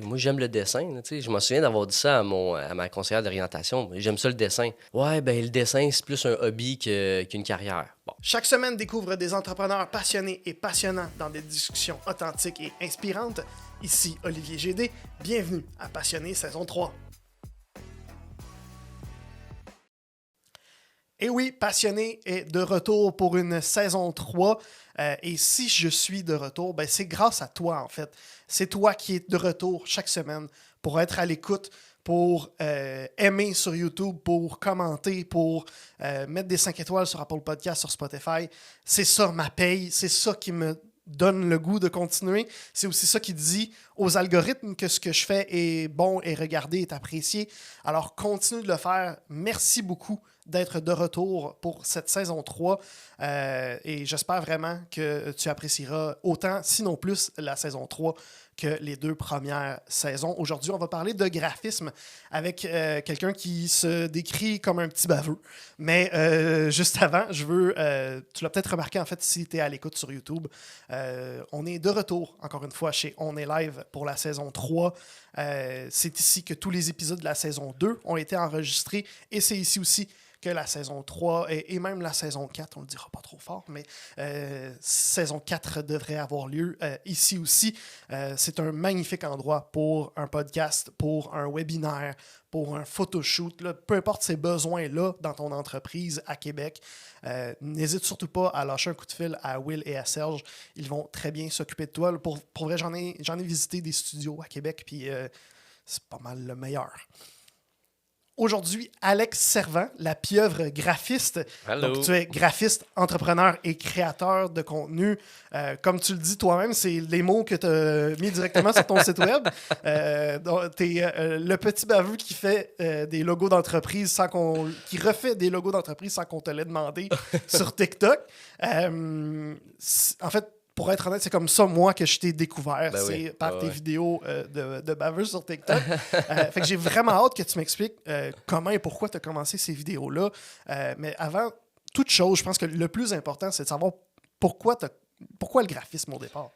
Moi, j'aime le dessin. Là, je me souviens d'avoir dit ça à ma conseillère d'orientation. J'aime ça le dessin. Ouais, ben le dessin, c'est plus un hobby qu'une carrière. Bon. Chaque semaine, découvre des entrepreneurs passionnés et passionnants dans des discussions authentiques et inspirantes. Ici Olivier Gédé, bienvenue à Passionné saison 3. Et oui, Passionné est de retour pour une saison 3. Et si je suis de retour, ben c'est grâce à toi en fait. C'est toi qui es de retour chaque semaine pour être à l'écoute, pour aimer sur YouTube, pour commenter, pour mettre des 5 étoiles sur Apple Podcast, sur Spotify. C'est ça ma paye, c'est ça qui me donne le goût de continuer. C'est aussi ça qui dit aux algorithmes que ce que je fais est bon, est regardé, est apprécié. Alors continue de le faire. Merci beaucoup d'être de retour pour cette saison 3. Et j'espère vraiment que tu apprécieras autant, sinon plus, la saison 3 que les 2 premières saisons. Aujourd'hui, on va parler de graphisme avec quelqu'un qui se décrit comme un petit baveux. Mais juste avant, je veux... tu l'as peut-être remarqué, en fait, si tu es à l'écoute sur YouTube. On est de retour, encore une fois, chez On est Live pour la saison 3. C'est ici que tous les épisodes de la saison 2 ont été enregistrés. Et c'est ici aussi que la saison 3 et même la saison 4, on ne le dira pas trop fort, mais saison 4 devrait avoir lieu ici aussi. C'est un magnifique endroit pour un podcast, pour un webinaire, pour un photoshoot, là, peu importe ces besoins-là dans ton entreprise à Québec. N'hésite surtout pas à lâcher un coup de fil à Will et à Serge. Ils vont très bien s'occuper de toi. Pour vrai, j'en ai visité des studios à Québec, puis c'est pas mal le meilleur. Aujourd'hui, Alex Servant, la pieuvre graphiste. Allô. Donc, tu es graphiste, entrepreneur et créateur de contenu. Comme tu le dis toi-même, c'est les mots que tu as mis directement sur ton site web. Tu es le petit baveux qui fait des logos d'entreprise qui refait des logos d'entreprise sans qu'on te l'ait demandé sur TikTok. En fait, pour être honnête, c'est comme ça, moi, que je t'ai découvert. Ben c'est oui. par tes vidéos de baveux sur TikTok. Fait que j'ai vraiment hâte que tu m'expliques comment et pourquoi tu as commencé ces vidéos-là. Mais avant toute chose, je pense que le plus important, c'est de savoir pourquoi le graphisme au départ.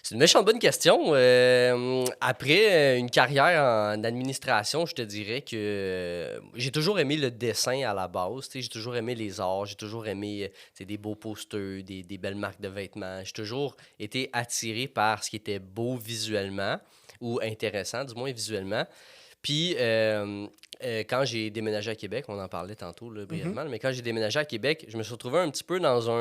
C'est une méchante bonne question. Après une carrière en administration, je te dirais que j'ai toujours aimé le dessin à la base. J'ai toujours aimé les arts, j'ai toujours aimé des beaux posters, des belles marques de vêtements. J'ai toujours été attiré par ce qui était beau visuellement ou intéressant, du moins visuellement. Puis, quand j'ai déménagé à Québec, on en parlait tantôt là, brièvement, mais quand j'ai déménagé à Québec, je me suis retrouvé un petit peu dans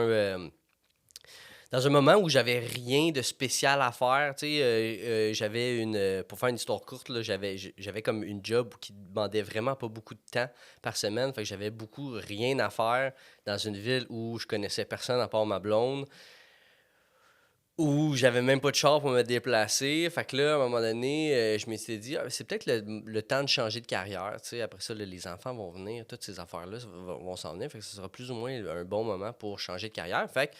un moment où j'avais rien de spécial à faire. J'avais pour faire une histoire courte, là, j'avais comme une job qui demandait vraiment pas beaucoup de temps par semaine. Fait que j'avais rien à faire dans une ville où je connaissais personne à part ma blonde, où j'avais même pas de char pour me déplacer. Fait que là, à un moment donné, je m'étais dit, c'est peut-être le temps de changer de carrière. Après ça, là, les enfants vont venir, toutes ces affaires-là vont s'en venir. Fait que ce sera plus ou moins un bon moment pour changer de carrière. Fait que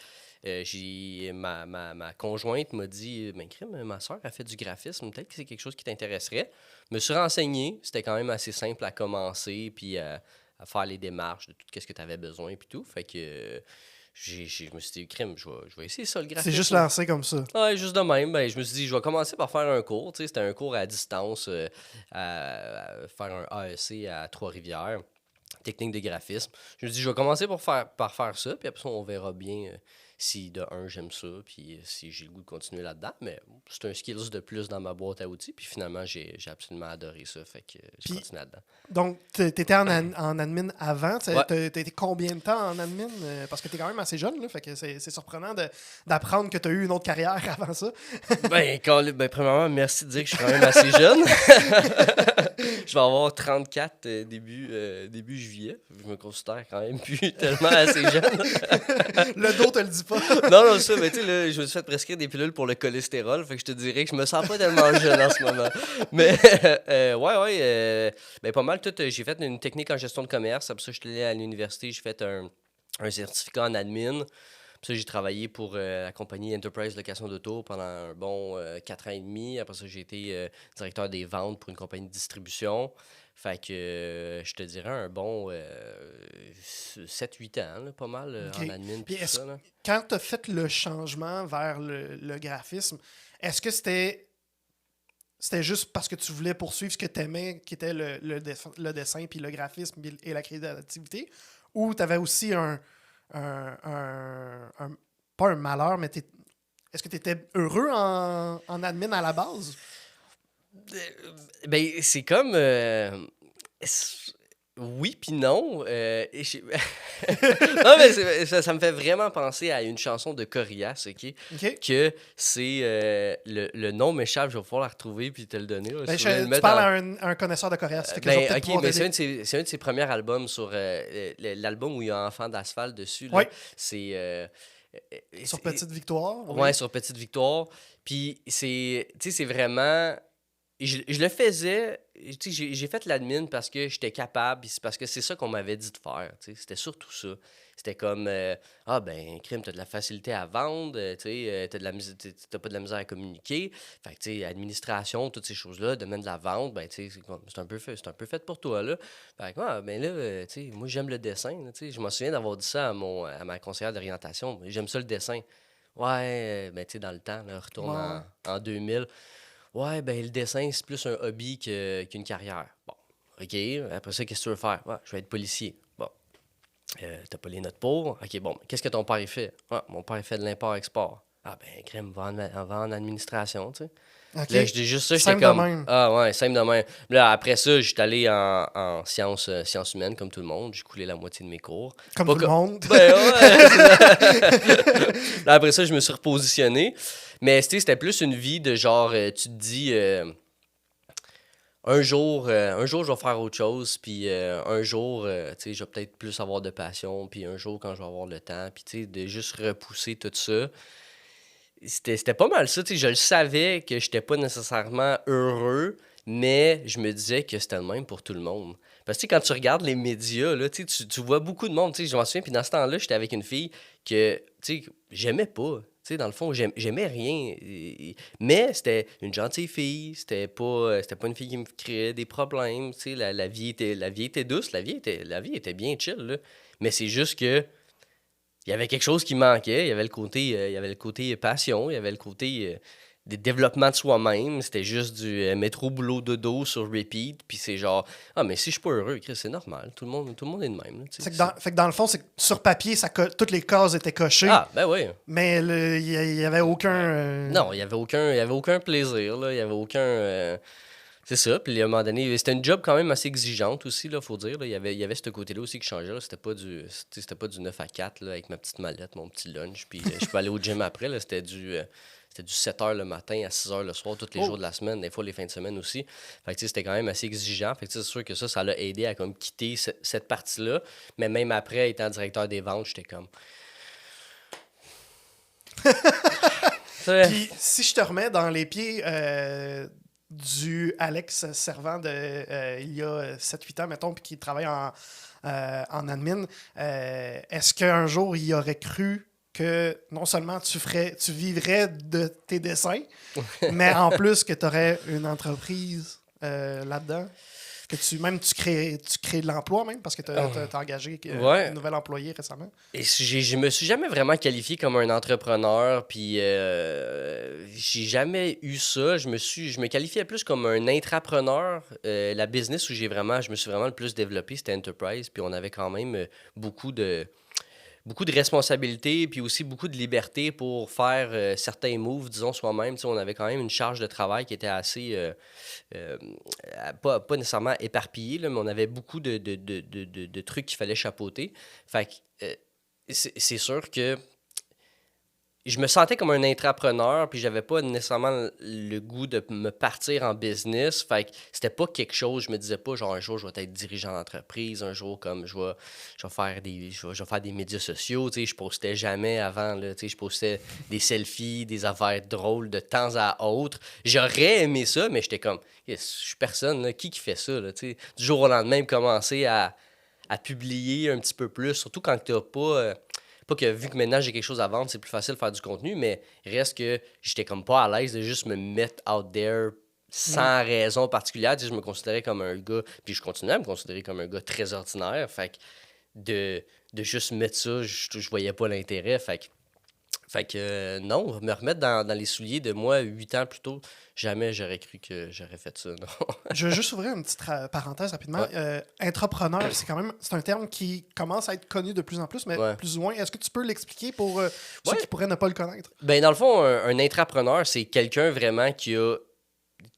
ma conjointe m'a dit, ben crime, ma soeur a fait du graphisme, peut-être que c'est quelque chose qui t'intéresserait. Je me suis renseigné, c'était quand même assez simple à commencer, puis à faire les démarches de tout ce que tu avais besoin, puis tout. Fait que je me suis dit, crime, je vais essayer ça, le graphisme. C'est juste lancé comme ça. Ouais, juste de même. Ben, je me suis dit, je vais commencer par faire un cours. C'était un cours à distance, à faire un AEC à Trois-Rivières, technique de graphisme. Je me suis dit, je vais commencer par faire ça, puis après ça, on verra bien si de un, j'aime ça, puis si j'ai le goût de continuer là-dedans. Mais c'est un skills de plus dans ma boîte à outils, puis finalement, j'ai absolument adoré ça, fait que j'ai continué là-dedans. Donc, tu étais en admin avant. Ouais. Tu as été combien de temps en admin? Parce que tu es quand même assez jeune, là, fait que c'est surprenant d'apprendre que tu as eu une autre carrière avant ça. Premièrement, merci de dire que je suis quand même assez jeune. Je vais avoir 34 début juillet. Je me considère quand même plus tellement assez jeune. Le dos te le dit pas. Non, ça, mais tu sais, là, je me suis fait prescrire des pilules pour le cholestérol, fait que je te dirais que je me sens pas tellement jeune en ce moment. Mais, pas mal, j'ai fait une technique en gestion de commerce, après ça, je suis allé à l'université, j'ai fait un certificat en admin. Puis ça, j'ai travaillé pour la compagnie Enterprise Location d'auto pendant un bon 4 ans et demi. Après ça, j'ai été directeur des ventes pour une compagnie de distribution. Fait que je te dirais un bon 7-8 ans, là, pas mal en admin. Puis tout ça, là. quand tu as fait le changement vers le graphisme, est-ce que c'était c'était juste parce que tu voulais poursuivre ce que tu aimais, qui était le dessin, puis le graphisme et la créativité, ou tu avais aussi pas un malheur, mais est-ce que tu étais heureux en admin à la base? Ben, c'est comme. Oui, puis non. Non, mais ça me fait vraiment penser à une chanson de Corias, OK? OK? Que c'est. Le nom m'échappe, je vais pouvoir la retrouver puis te le donner. Là, Ben, si vous voulez le tu mettre parles en- à un connaisseur de coréen, ça fait que je vais Ben, peut-être OK, pouvoir mais t'aider. c'est un de ses premiers albums sur. L'album où il y a Enfant d'asphalte dessus, là. Oui, C'est. sur Petite Victoire. Ouais, Oui. sur Petite Victoire. Puis tu sais, c'est vraiment. Je le faisais, tu sais, j'ai fait l'admin parce que j'étais capable, puis c'est parce que c'est ça qu'on m'avait dit de faire, tu sais, c'était surtout ça. C'était comme, ah ben, crime, t'as de la facilité à vendre, tu sais, t'as pas de la misère à communiquer. Fait que, tu sais, administration, toutes ces choses-là, domaine de la vente, ben, tu sais, c'est un peu fait pour toi, là. Fait que, ah, ben là, tu sais, moi, j'aime le dessin, là, tu sais, je m'en souviens d'avoir dit ça à ma conseillère d'orientation, j'aime ça le dessin. Ouais, ben, tu sais, dans le temps, là, retourne Ouais. en 2000. Ouais, ben le dessin, c'est plus un hobby qu'une carrière. Bon, OK. Après ça, qu'est-ce que tu veux faire? Ouais, je vais être policier. Bon, t'as pas les notes pour. OK, bon, qu'est-ce que ton père il fait? Ouais, mon père il fait de l'import-export. Ah, ben, crème, va en administration, tu sais. Là, je OK. dis juste ça, j'étais Simple de comme, même. ah ouais, simple de même. Là, après ça, j'étais allé en sciences humaines, comme tout le monde. J'ai coulé la moitié de mes cours. Comme Pas tout le co- monde. Ben ouais, c'est ça. Là, après ça, je me suis repositionné. Mais tu sais, c'était plus une vie de genre, tu te dis, un jour, je vais faire autre chose, puis un jour, tu sais, je vais peut-être plus avoir de passion, puis un jour, quand je vais avoir le temps, puis tu sais, de juste repousser tout ça. C'était pas mal ça, tu sais, je le savais que j'étais pas nécessairement heureux, mais je me disais que c'était le même pour tout le monde. Parce que tu sais, quand tu regardes les médias, là, tu vois beaucoup de monde, tu sais, je m'en souviens, puis dans ce temps-là, j'étais avec une fille que, tu sais, j'aimais pas. Tu sais, dans le fond, j'aimais rien. Mais c'était une gentille fille, c'était pas une fille qui me créait des problèmes, tu sais, la vie était douce, la vie était bien chill, là. Mais c'est juste que il y avait quelque chose qui manquait. Il y avait le côté passion, il y avait le côté des développement de soi-même. C'était juste du métro, boulot, dodo sur repeat. Puis c'est genre, ah, mais si je suis pas heureux, Chris, c'est normal. Tout le monde est de même. Là, tu sais. Fait que dans le fond, c'est que sur papier, toutes les cases étaient cochées, Ah, ben oui. mais il y avait aucun. Non, il y avait aucun plaisir. Là. Il y avait aucun. C'est ça. Puis à un moment donné, c'était une job quand même assez exigeante aussi, là, faut dire. Là. Il y avait ce côté-là aussi qui changeait. Là. C'était pas du 9 à 4 là, avec ma petite mallette, mon petit lunch. Puis je peux aller au gym après. Là. C'était du 7 h le matin à 6 h le soir, tous les Oh. jours de la semaine, des fois les fins de semaine aussi. Fait que tu sais, c'était quand même assez exigeant. Fait que tu sais, c'est sûr que ça l'a aidé à comme quitter cette partie-là. Mais même après, étant directeur des ventes, j'étais comme. Puis si je te remets dans les pieds du Alex Servant de il y a 7-8 ans, mettons, puis qui travaille en admin, est-ce qu'un jour il aurait cru que non seulement tu vivrais de tes dessins, mais en plus que tu aurais une entreprise là-dedans? Que tu crées de l'emploi même parce que tu as engagé Ouais. une nouvelle employée récemment. Et je me suis jamais vraiment qualifié comme un entrepreneur, puis j'ai jamais eu ça. Je me qualifiais plus comme un intrapreneur. La business où je me suis vraiment le plus développé, c'était Enterprise, puis on avait quand même beaucoup de responsabilités, puis aussi beaucoup de liberté pour faire certains moves, disons, soi-même. Tu sais, on avait quand même une charge de travail qui était assez, euh, pas nécessairement éparpillée, là, mais on avait beaucoup de trucs qu'il fallait chapeauter. Fait que c'est sûr que je me sentais comme un intrapreneur, puis j'avais pas nécessairement le goût de me partir en business. Fait que c'était pas quelque chose, je me disais pas, genre un jour je vais être dirigeant d'entreprise, un jour comme je vais faire des médias sociaux, tu sais, je postais jamais avant, là, tu sais, je postais des selfies, des affaires drôles de temps à autre. J'aurais aimé ça, mais j'étais comme, yes, je suis personne, là, qui fait ça, là, tu sais. Du jour au lendemain, commencer à publier un petit peu plus, surtout quand t'as pas que vu que maintenant j'ai quelque chose à vendre, c'est plus facile de faire du contenu, mais reste que j'étais comme pas à l'aise de juste me mettre out there sans raison particulière. Tu sais, je me considérais comme un gars, puis je continuais à me considérer comme un gars très ordinaire. Fait que de juste mettre ça, je voyais pas l'intérêt. Fait Fait que non, me remettre dans les souliers de moi 8 ans plus tôt, jamais j'aurais cru que j'aurais fait ça, non. Je veux juste ouvrir une petite parenthèse rapidement. Ouais. Intrapreneur, c'est un terme qui commence à être connu de plus en plus, mais Ouais. plus ou moins. Est-ce que tu peux l'expliquer pour ceux Ouais. qui pourraient ne pas le connaître? Ben, dans le fond, un intrapreneur, c'est quelqu'un vraiment qui a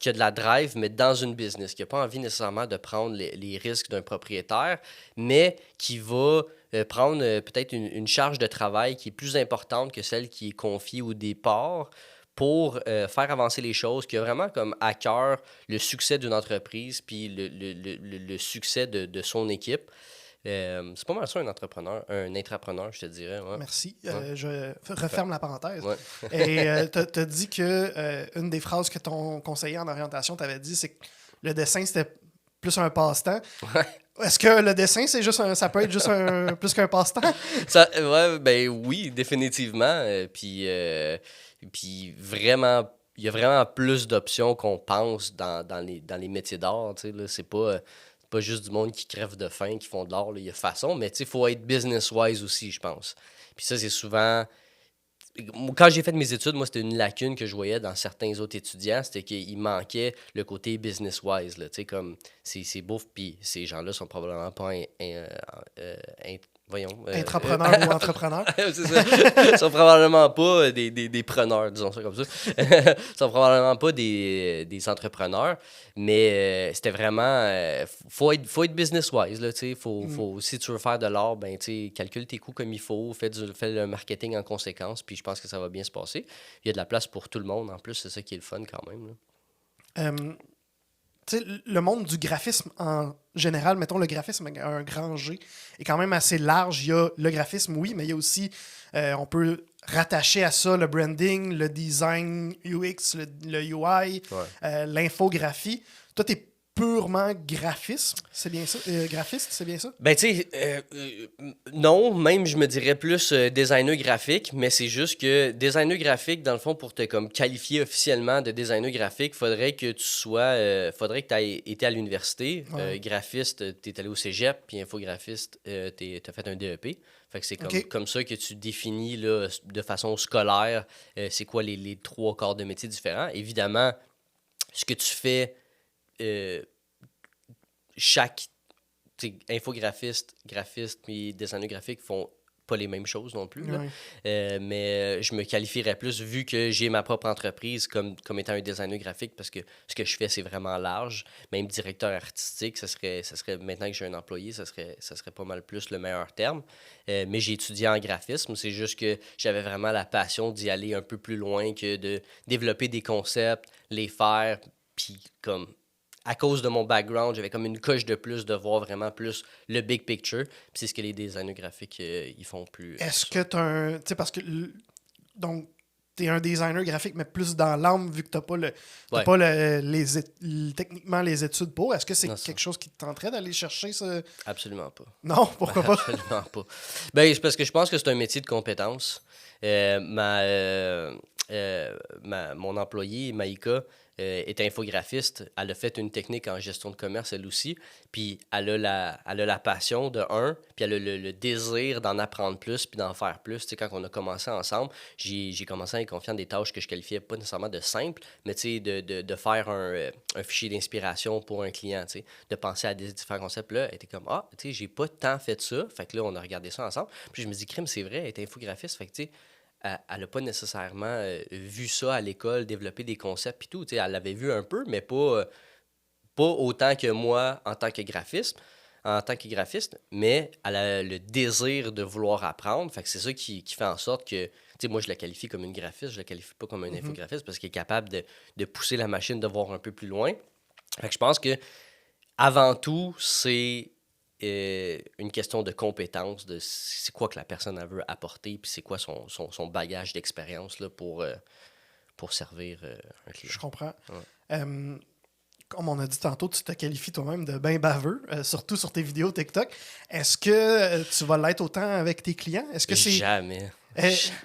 de la drive, mais dans une business, qui n'a pas envie nécessairement de prendre les risques d'un propriétaire, mais qui va prendre peut-être une charge de travail qui est plus importante que celle qui est confiée au départ pour faire avancer les choses, qui a vraiment comme à cœur le succès d'une entreprise, puis le succès de son équipe. C'est pas mal ça, un intrapreneur, je te dirais. Ouais. Merci. Ouais. Je referme la parenthèse. Ouais. Et tu as dit que une des phrases que ton conseiller en orientation t'avait dit, c'est que le dessin, c'était plus un passe-temps. Ouais. Est-ce que le dessin, ça peut être juste plus qu'un passe-temps? Ouais, ben oui, définitivement. Puis vraiment, il y a vraiment plus d'options qu'on pense dans les métiers d'art. Tu sais, là, c'est pas juste du monde qui crève de faim, qui font de l'art. Là. Il y a façon, mais il faut être business-wise aussi, je pense. Puis ça, c'est souvent. Quand j'ai fait mes études, moi, c'était une lacune que je voyais dans certains autres étudiants, c'était qu'il manquait le côté business-wise, là, tu sais, comme, c'est beau, puis ces gens-là sont probablement pas, voyons... Intrapreneur ou entrepreneur? c'est ça. Ils sont probablement pas des preneurs, disons ça comme ça. Ils sont probablement pas des entrepreneurs, mais c'était vraiment... faut être business-wise, là, tu sais, si tu veux faire de l'art, ben, tu sais, calcule tes coûts comme il faut, fais le marketing en conséquence, puis je pense que ça va bien se passer. Il y a de la place pour tout le monde, en plus, c'est ça qui est le fun quand même, là. Tu sais, le monde du graphisme en général, mettons le graphisme avec un grand G, est quand même assez large. Il y a le graphisme, oui, mais il y a aussi, on peut rattacher à ça le branding, le design UX, le UI, Ouais. l'infographie. Toi, tu es purement graphisme, c'est bien ça? Graphiste, c'est bien ça? Ben, tu sais, non, même je me dirais plus designer graphique, mais c'est juste que designer graphique, dans le fond, pour te comme qualifier officiellement de designer graphique, faudrait que faudrait que tu aies été à l'université. Ouais. Graphiste, tu es allé au cégep, puis infographiste, tu as fait un DEP. Fait que c'est comme ça que tu définis là, de façon scolaire c'est quoi les trois corps de métier différents. Évidemment, ce que tu fais chaque infographiste, graphiste puis designer graphique font pas les mêmes choses non plus. Là. Ouais. Mais je me qualifierais plus, vu que j'ai ma propre entreprise, comme étant un designer graphique, parce que ce que je fais, c'est vraiment large. Même directeur artistique, ça serait maintenant que j'ai un employé, ça serait pas mal plus le meilleur terme. Mais j'ai étudié en graphisme. C'est juste que j'avais vraiment la passion d'y aller un peu plus loin que de développer des concepts, les faire, puis comme... À cause de mon background, j'avais comme une coche de plus de voir vraiment plus le big picture. Puis c'est ce que les designers graphiques ils font plus. Est-ce que tu as un... Tu sais, parce que... Donc, tu es un designer graphique, mais plus dans l'âme, vu que tu n'as pas, Ouais. pas techniquement les études pour. Est-ce que c'est Non, ça. quelque chose qui te tenterait d'aller chercher ça? Absolument pas. Non, pourquoi pas? Absolument pas. Ben, c'est parce que je pense que c'est un métier de compétence. Mon employée, Maïka, est infographiste. Elle a fait une technique en gestion de commerce, elle aussi. Puis elle a la passion de un, puis elle a le désir d'en apprendre plus, puis d'en faire plus. Tu sais, quand on a commencé ensemble, j'ai commencé à être confiant des tâches que je qualifiais pas nécessairement de simples, mais tu sais, de faire un fichier d'inspiration pour un client, tu sais, de penser à des différents concepts. Là, elle était comme, ah, tu sais, j'ai pas tant fait ça. Fait que là, on a regardé ça ensemble. Puis je me dis, crime, c'est vrai, elle est infographiste. Fait que, tu sais, elle n'a pas nécessairement vu ça à l'école, développer des concepts et tout. T'sais, elle l'avait vu un peu, mais pas autant que moi en tant que graphiste, mais elle a le désir de vouloir apprendre. Fait que c'est ça qui fait en sorte que, moi, je la qualifie comme une graphiste, je la qualifie pas comme un infographiste parce qu'elle est capable de pousser la machine, de voir un peu plus loin. Fait que je pense que avant tout, c'est une question de compétence, de c'est quoi que la personne elle veut apporter, puis c'est quoi son bagage d'expérience là, pour servir un client. Je comprends. Ouais. Comme on a dit tantôt, tu te qualifies toi-même de bien baveux, surtout sur tes vidéos TikTok. Est-ce que tu vas l'être autant avec tes clients? Est-ce que c'est... Jamais.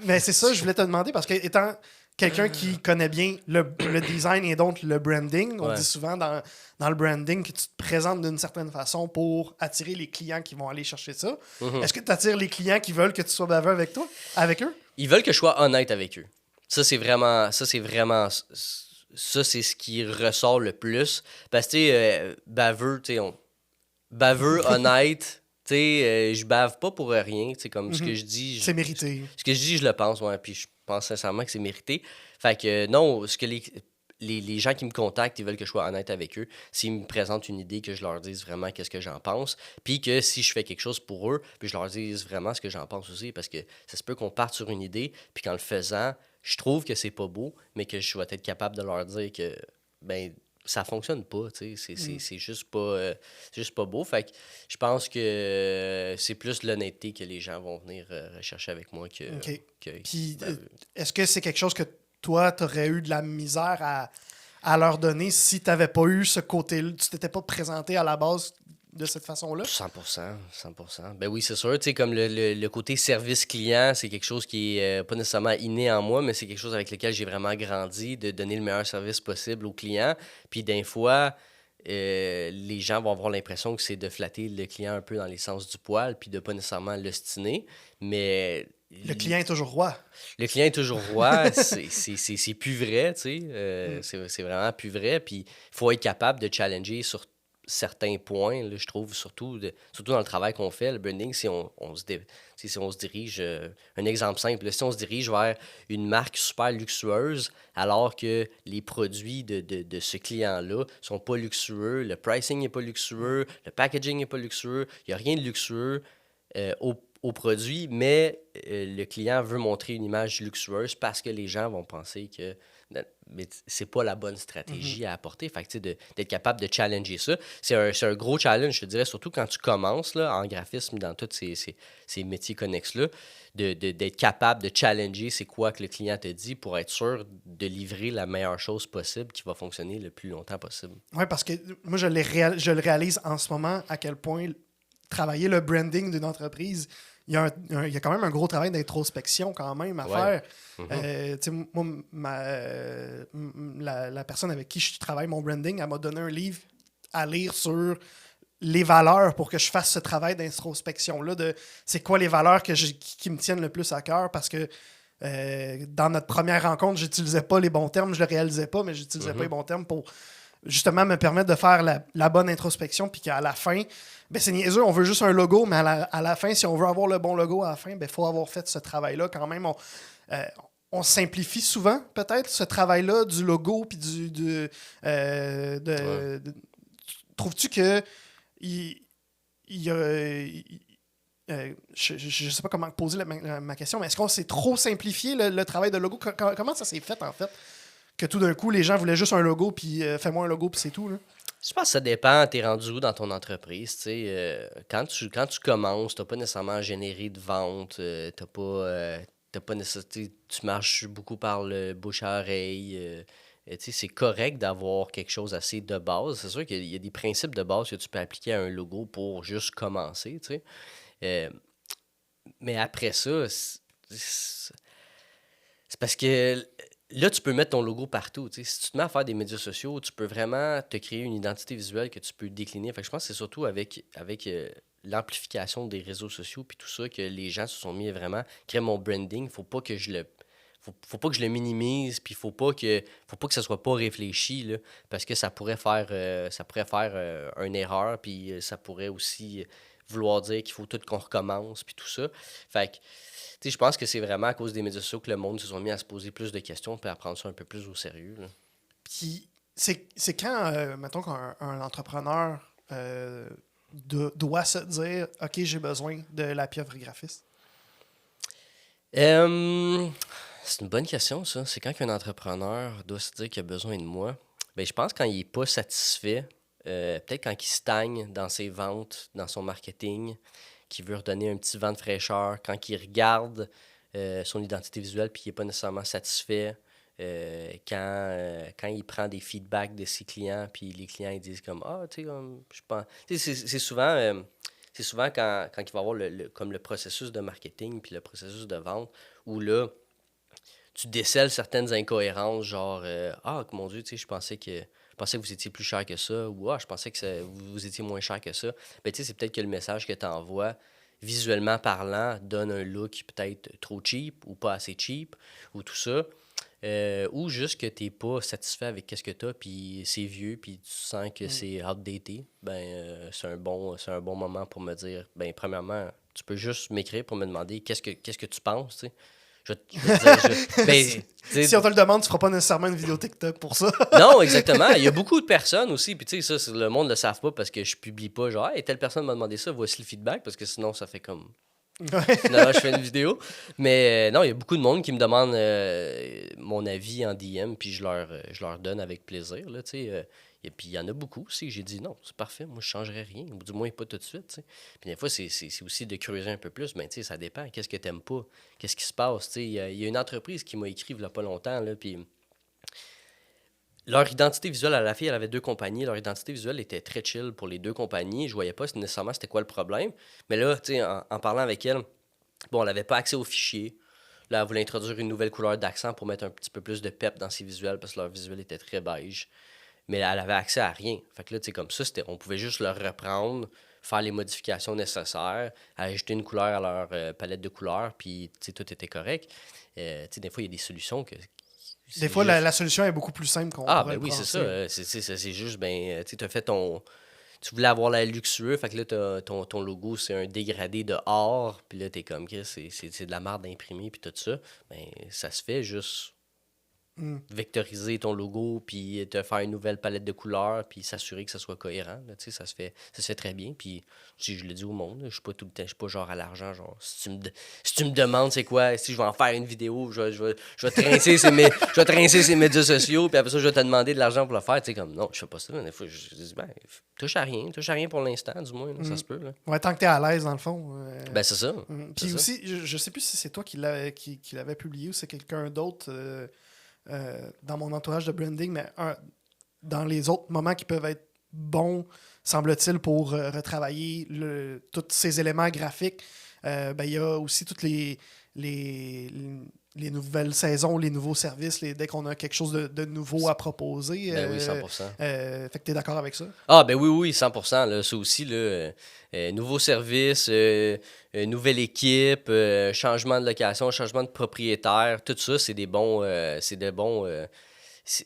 Mais c'est ça, je voulais te demander, parce que étant quelqu'un qui connaît bien le design et donc le branding. On Ouais. dit souvent dans le branding que tu te présentes d'une certaine façon pour attirer les clients qui vont aller chercher ça. Mhm. Est-ce que tu attires les clients qui veulent que tu sois baveux avec eux? Ils veulent que je sois honnête avec eux. Ça, c'est vraiment, ça, c'est ce qui ressort le plus. Parce que, tu sais, baveux, tu sais, baveux, honnête, tu sais, je bave pas pour rien. Tu sais, comme ce que je dis, C'est mérité. ce que je dis, je le pense, ouais, puis je pense sincèrement que c'est mérité. Fait que non, ce que les gens qui me contactent, ils veulent que je sois honnête avec eux. S'ils me présentent une idée, que je leur dise vraiment qu'est-ce que j'en pense. Puis que si je fais quelque chose pour eux, puis je leur dise vraiment ce que j'en pense aussi. Parce que ça se peut qu'on parte sur une idée, puis qu'en le faisant, je trouve que c'est pas beau, mais que je vais être capable de leur dire que ben ça fonctionne pas, tu sais, c'est c'est juste pas beau. Fait que je pense que c'est plus l'honnêteté que les gens vont venir rechercher avec moi OK. que Puis, ben, est-ce que c'est quelque chose que toi, tu aurais eu de la misère à leur donner si tu n'avais pas eu ce côté-là, tu t'étais pas présenté à la base de cette façon-là? 100%, 100%. Ben oui, c'est sûr. Tu sais, comme le côté service client, c'est quelque chose qui est pas nécessairement inné en moi, mais c'est quelque chose avec lequel j'ai vraiment grandi, de donner le meilleur service possible aux clients. Puis d'un fois, les gens vont avoir l'impression que c'est de flatter le client un peu dans les sens du poil, puis de pas nécessairement l'ostiner. Mais Le client est toujours roi. le client est toujours roi, c'est plus vrai, tu sais. C'est vraiment plus vrai. Puis il faut être capable de challenger sur certains points, là, je trouve, surtout dans le travail qu'on fait, le branding, si on se dirige, un exemple simple, là, si on se dirige vers une marque super luxueuse, alors que les produits de ce client-là sont pas luxueux, le pricing n'est pas luxueux, le packaging n'est pas luxueux, il n'y a rien de luxueux au produit, mais le client veut montrer une image luxueuse parce que les gens vont penser que mais c'est pas la bonne stratégie à apporter. Fait que, tu sais, d'être capable de challenger ça, c'est un gros challenge, je te dirais, surtout quand tu commences là, en graphisme, dans tous ces métiers connexes-là, d'être capable de challenger c'est quoi que le client te dit pour être sûr de livrer la meilleure chose possible qui va fonctionner le plus longtemps possible. Oui, parce que moi, je le réalise en ce moment à quel point travailler le branding d'une entreprise, il y a quand même un gros travail d'introspection quand même à Ouais. faire. Mhm. Tu sais, moi, la personne avec qui je travaille mon branding, elle m'a donné un livre à lire sur les valeurs pour que je fasse ce travail d'introspection-là de c'est quoi les valeurs qui me tiennent le plus à cœur parce que dans notre première rencontre, j'utilisais pas les bons termes, je le réalisais pas, mais j'utilisais pas les bons termes pour justement me permettre de faire la bonne introspection, puis qu'à la fin, ben c'est niaiseux, on veut juste un logo, mais à la fin, si on veut avoir le bon logo à la fin, il faut avoir fait ce travail-là quand même. On simplifie souvent, peut-être, ce travail-là du logo, puis Ouais. trouves-tu que il y a... je ne sais pas comment poser ma question, mais est-ce qu'on s'est trop simplifié le travail de logo? Comment ça s'est fait, en fait? Que tout d'un coup, les gens voulaient juste un logo, puis fais-moi un logo, puis c'est tout. Là. Je pense que ça dépend, t'es rendu où dans ton entreprise, tu sais. Quand tu commences, t'as pas nécessairement généré de vente, t'as pas nécessairement, tu marches beaucoup par le bouche à oreille. Tu sais, c'est correct d'avoir quelque chose assez de base. C'est sûr qu'il y a des principes de base que tu peux appliquer à un logo pour juste commencer, tu sais. Euh, mais après ça, c'est parce que là, tu peux mettre ton logo partout. Tu sais. Si tu te mets à faire des médias sociaux, tu peux vraiment te créer une identité visuelle que tu peux décliner. Fait que je pense que c'est surtout avec l'amplification des réseaux sociaux puis tout ça que les gens se sont mis à vraiment créer mon branding. Faut pas que je le minimise, puis faut pas que ça soit pas réfléchi, là, parce que ça pourrait faire une erreur, puis ça pourrait aussi vouloir dire qu'il faut tout qu'on recommence, puis tout ça. Fait que, tu sais, je pense que c'est vraiment à cause des médias sociaux que le monde se sont mis à se poser plus de questions, puis à prendre ça un peu plus au sérieux, là. Puis c'est quand, mettons, qu'un entrepreneur doit se dire OK, j'ai besoin de la pieuvre graphiste. Euh, c'est une bonne question, ça. C'est quand qu'un entrepreneur doit se dire qu'il a besoin de moi. Ben, je pense quand il n'est pas satisfait, peut-être quand il stagne dans ses ventes, dans son marketing, qu'il veut redonner un petit vent de fraîcheur, quand il regarde son identité visuelle puis qu'il n'est pas nécessairement satisfait, quand il prend des feedbacks de ses clients puis les clients ils disent comme ah tu sais je pense tu sais, c'est souvent quand il va y avoir comme le processus de marketing puis le processus de vente où là tu décèles certaines incohérences, genre ah, mon Dieu, tu sais, je pensais que vous étiez plus cher que ça, ou ah, je pensais que vous étiez moins cher que ça. Ben, tu sais, c'est peut-être que le message que tu envoies, visuellement parlant, donne un look peut-être trop cheap ou pas assez cheap, ou tout ça. Ou juste que t'es pas satisfait avec qu'est-ce que t'as, puis c'est vieux, puis tu sens que c'est outdated, ben c'est un bon moment pour me dire, ben premièrement, tu peux juste m'écrire pour me demander qu'est-ce que tu penses, tu sais. Je vais te dire, ben, si, tu sais, si on te le demande, tu feras pas nécessairement une vidéo TikTok pour ça. non, exactement. Il y a beaucoup de personnes aussi, puis tu sais, le monde le savent pas parce que je publie pas, genre, hey, telle personne m'a demandé ça, voici le feedback, parce que sinon, ça fait comme Ouais. finalement, je fais une vidéo. Mais non, il y a beaucoup de monde qui me demande mon avis en DM, puis je leur donne avec plaisir. Là, tu sais, et puis il y en a beaucoup aussi. J'ai dit non, c'est parfait, moi je changerais rien. Ou du moins pas tout de suite. Tu sais. Puis des fois, c'est aussi de creuser un peu plus. Mais tu sais, ça dépend. Qu'est-ce que t'aimes pas? Qu'est-ce qui se passe? Tu sais, il y a une entreprise qui m'a écrit il y a pas longtemps. Là, puis leur identité visuelle à la fille, elle avait deux compagnies. Leur identité visuelle était très chill pour les deux compagnies. Je voyais pas nécessairement c'était quoi le problème. Mais là, tu sais, en parlant avec elle, bon, elle n'avait pas accès aux fichiers. Là, elle voulait introduire une nouvelle couleur d'accent pour mettre un petit peu plus de pep dans ses visuels parce que leur visuel était très beige. Mais là, elle avait accès à rien. Fait que là, tu sais, comme ça, on pouvait juste le reprendre, faire les modifications nécessaires, ajouter une couleur à leur palette de couleurs, puis tu sais, tout était correct. Tu sais, des fois, il y a des solutions que Des c'est fois, juste. la solution est beaucoup plus simple qu'on Ah, pourrait ben le oui, c'est ça. penser. C'est juste, ben, tu as fait ton. Tu voulais avoir la luxueux, fait que là, ton logo, c'est un dégradé de or, puis là, t'es comme, Chris, c'est de la merde d'imprimé, puis tout ça. Ben, ça se fait juste Hmm. vectoriser ton logo, puis te faire une nouvelle palette de couleurs, puis s'assurer que ça soit cohérent. Là, tu sais, ça se fait très bien. Puis je le dis au monde, là, je suis pas tout le temps, je suis pas genre à l'argent. Genre, si tu me demandes c'est quoi, si je vais en faire une vidéo, je vais trincer je vais trincer ces médias sociaux, puis après ça, je vais te demander de l'argent pour le faire. Tu sais, comme non, je fais pas ça. Des fois, je dis, ben, touche à rien pour l'instant, du moins, là, ça Hmm. se peut. Là. Ouais, tant que t'es à l'aise, dans le fond. Ben, c'est ça. C'est Puis ça. aussi, je sais plus si c'est toi qui l'avait publié ou c'est quelqu'un d'autre dans mon entourage de branding, mais dans les autres moments qui peuvent être bons, semble-t-il, pour retravailler tous ces éléments graphiques, ben, il y a aussi toutes les, les nouvelles saisons, les nouveaux services, dès qu'on a quelque chose de nouveau à proposer. Ben oui, 100%. Fait que t'es d'accord avec ça? Ah, ben oui, oui, 100%. Là, ça aussi, là, nouveau service, nouvelle équipe, changement de location, changement de propriétaire, tout ça, c'est des bons, c'est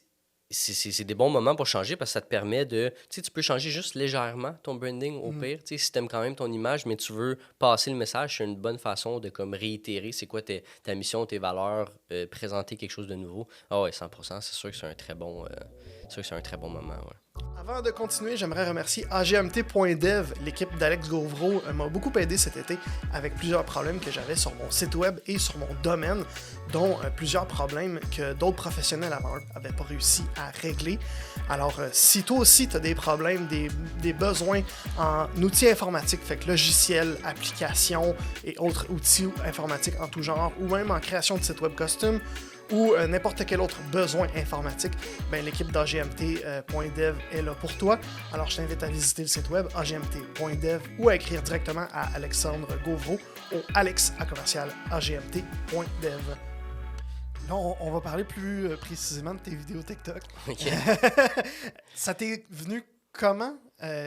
c'est des bons moments pour changer parce que ça te permet de, tu sais, tu peux changer juste légèrement ton branding au Mm. pire, tu sais, si t'aimes quand même ton image, mais tu veux passer le message, c'est une bonne façon de comme réitérer c'est quoi ta mission, tes valeurs, présenter quelque chose de nouveau. Ah ouais, 100%, c'est sûr que c'est un très bon, c'est sûr que c'est un très bon moment, ouais. Avant de continuer, j'aimerais remercier AGMT.dev. L'équipe d'Alex Gauvreau m'a beaucoup aidé cet été avec plusieurs problèmes que j'avais sur mon site web et sur mon domaine, dont plusieurs problèmes que d'autres professionnels avant n'avaient pas réussi à régler. Alors, si toi aussi tu as des problèmes, des besoins en outils informatiques, fait que logiciels, applications et autres outils informatiques en tout genre, ou même en création de sites web custom, ou n'importe quel autre besoin informatique, ben, l'équipe d'AGMT.dev est là pour toi. Alors, je t'invite à visiter le site web agmt.dev ou à écrire directement à Alexandre Gauvreau au alex@agmt.dev. Là, on va parler plus précisément de tes vidéos TikTok. OK. Ça t'est venu comment,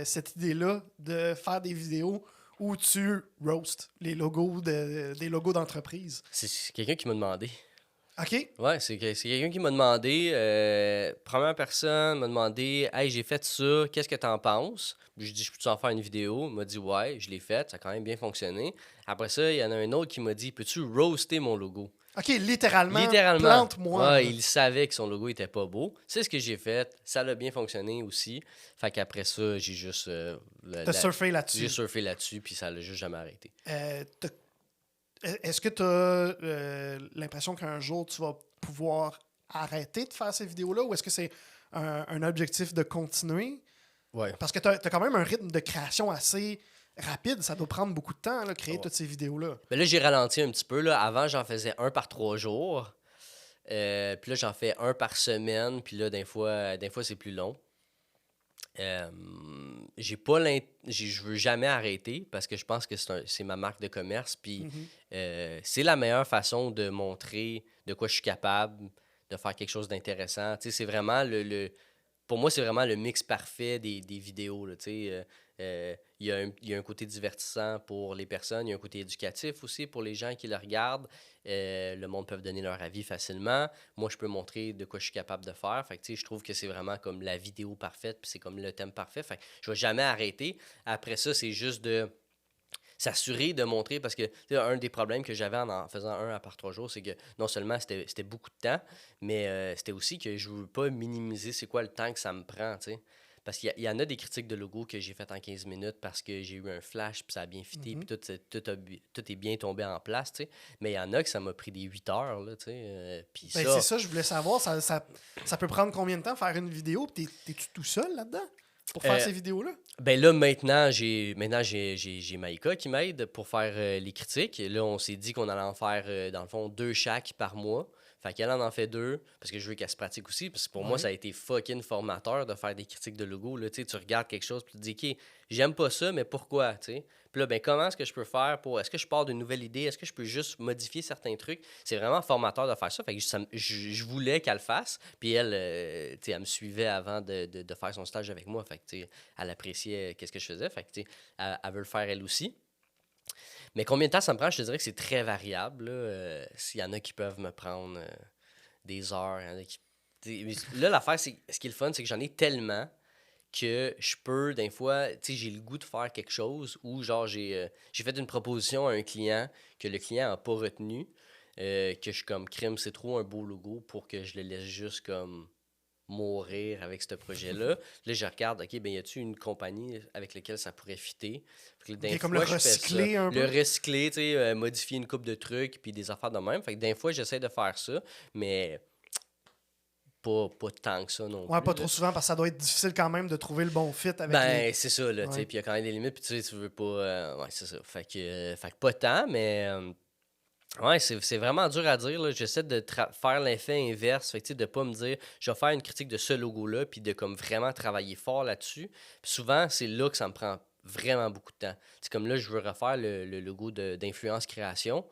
cette idée-là de faire des vidéos où tu roast les logos des logos d'entreprise? C'est quelqu'un qui m'a demandé. OK? Ouais, c'est quelqu'un qui m'a demandé, première personne m'a demandé, hey, j'ai fait ça, qu'est-ce que t'en penses? Je dis, je peux-tu en faire une vidéo? Il m'a dit, ouais, je l'ai faite, ça a quand même bien fonctionné. Après ça, il y en a un autre qui m'a dit, peux-tu roaster mon logo? OK, littéralement, Littéralement. plante-moi. Ouais, Là. il savait que son logo était pas beau. C'est ce que j'ai fait, ça a bien fonctionné aussi. Fait qu'après ça, j'ai juste T'as surfé j'ai là-dessus. surfé là-dessus, puis ça l'a juste jamais arrêté. Est-ce que tu as l'impression qu'un jour, tu vas pouvoir arrêter de faire ces vidéos-là ou est-ce que c'est un objectif de continuer? Ouais. Parce que tu as quand même un rythme de création assez rapide. Ça doit prendre beaucoup de temps, là, créer Ouais. toutes ces vidéos-là. Mais là, j'ai ralenti un petit peu. Là. Avant, j'en faisais un par 3 jours. Puis là, j'en fais un par semaine. Puis là, des fois c'est plus long. Euh, j'ai pas je veux jamais arrêter parce que je pense que c'est ma marque de commerce. Puis Mhm. c'est la meilleure façon de montrer de quoi je suis capable, de faire quelque chose d'intéressant. Tu sais, c'est vraiment pour moi, c'est vraiment le mix parfait des vidéos. Là, tu sais. Il y a un côté divertissant pour les personnes, il y a un côté éducatif aussi pour les gens qui le regardent. Le monde peut donner leur avis facilement. Moi, je peux montrer de quoi je suis capable de faire. Fait que, tu sais, je trouve que c'est vraiment comme la vidéo parfaite, puis c'est comme le thème parfait. Fait que je vais jamais arrêter. Après ça, c'est juste de s'assurer de montrer, parce que tu sais, un des problèmes que j'avais en faisant un à part 3 jours, c'est que non seulement c'était beaucoup de temps, mais c'était aussi que je veux pas minimiser c'est quoi le temps que ça me prend, tu sais. Parce qu'il y en a des critiques de logo que j'ai faites en 15 minutes parce que j'ai eu un flash, puis ça a bien fité, puis Mhm. tout est bien tombé en place, tu sais. Mais il y en a que ça m'a pris des 8 heures, là, tu sais. Puis Ben, c'est ça, ça, je voulais savoir, ça peut prendre combien de temps faire une vidéo? T'es-tu tout seul là-dedans pour faire euh, ces vidéos-là? ben là, maintenant j'ai Maïka qui m'aide pour faire les critiques. Et là, on s'est dit qu'on allait en faire, dans le fond, 2 chaque par mois. Fait qu'elle en fait 2, parce que je veux qu'elle se pratique aussi. Parce que pour moi, ça Ouais. a été fucking formateur de faire des critiques de logo. Là, tu sais, tu regardes quelque chose, puis tu te dis, OK, j'aime pas ça, mais pourquoi, tu sais? Puis là, ben, comment est-ce que je peux faire pour. Est-ce que je pars d'une nouvelle idée? Est-ce que je peux juste modifier certains trucs? C'est vraiment formateur de faire ça. Fait que je voulais qu'elle le fasse. Puis elle, tu sais, elle me suivait avant de faire son stage avec moi. Fait que, tu sais, elle appréciait qu'est-ce que je faisais. Fait que, tu sais, elle veut le faire elle aussi. Mais combien de temps ça me prend? Je te dirais que c'est très variable. Là. S'il y en a qui peuvent me prendre des heures, il y en a qui. Là, l'affaire, c'est ce qui est le fun, c'est que j'en ai tellement que je peux, des fois, tu sais, j'ai le goût de faire quelque chose où, genre, j'ai fait une proposition à un client que le client n'a pas retenu, que je suis comme crime, c'est trop un beau logo pour que je le laisse juste comme mourir avec ce projet-là. Là, je regarde, OK, ben y a-tu une compagnie avec laquelle ça pourrait fitter? Fait que Ok, d'un comme le fois, je fais ça. recycler un Le peu. recycler, tu sais, modifier une coupe de trucs, puis des affaires de même. Fait que d'un fois, j'essaie de faire ça, mais pas tant que ça non Ouais, pas plus, là. trop souvent parce que ça doit être difficile quand même de trouver le bon fit avec les. Ben, c'est ça, là, tu sais, Ouais. puis il y a quand même des limites, puis tu sais, tu veux pas... ouais, c'est ça. Fait que pas tant, mais... ouais, c'est vraiment dur à dire, là. J'essaie de faire l'effet inverse, fait que, tu sais, de pas me dire, je vais faire une critique de ce logo-là, puis de comme vraiment travailler fort là-dessus. Puis souvent, c'est là que ça me prend vraiment beaucoup de temps. C'est comme là, je veux refaire le logo d'influence création.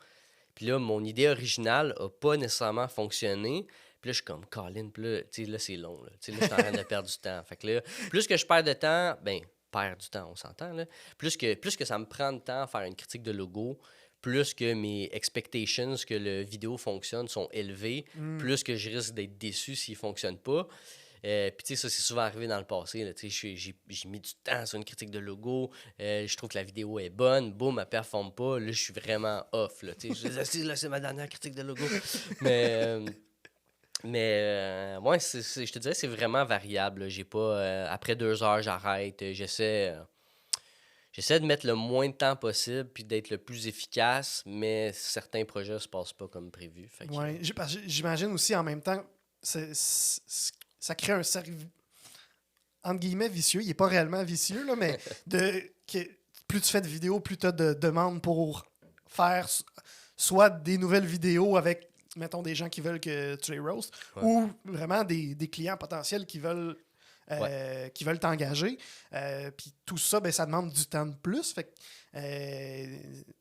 Puis là, mon idée originale a pas nécessairement fonctionné. Puis là, je suis comme, Colin, puis là, tu sais, là, c'est long, là. Tu sais, là, je suis en train de perdre du temps. Fait que là, plus que je perds de temps, ben, perdre du temps, on s'entend, là. Plus que ça me prend de temps à faire une critique de logo, plus que mes expectations que le vidéo fonctionne sont élevées, Hmm. plus que je risque d'être déçu s'il fonctionne pas. Puis, tu sais, ça, c'est souvent arrivé dans le passé. Là, tu sais, j'ai mis du temps sur une critique de logo. Je trouve que la vidéo est bonne. Boum, elle performe pas. Là, je suis vraiment off. Là, tu sais, là, c'est ma dernière critique de logo. Mais, ouais, je te dirais, c'est vraiment variable. Là. J'ai pas. Après 2 heures, j'arrête. J'essaie de mettre le moins de temps possible puis d'être le plus efficace, mais certains projets se passent pas comme prévu. Fait que, Ouais. Parce que j'imagine aussi en même temps, ça crée un cercle entre guillemets vicieux. Il est pas réellement vicieux, là, mais plus tu fais de vidéos, plus tu as de demandes pour faire soit des nouvelles vidéos avec, mettons, des gens qui veulent que tu les roast, ouais. ou vraiment des clients potentiels Ouais. qui veulent t'engager. Puis tout ça, ben, ça demande du temps de plus. Fait que,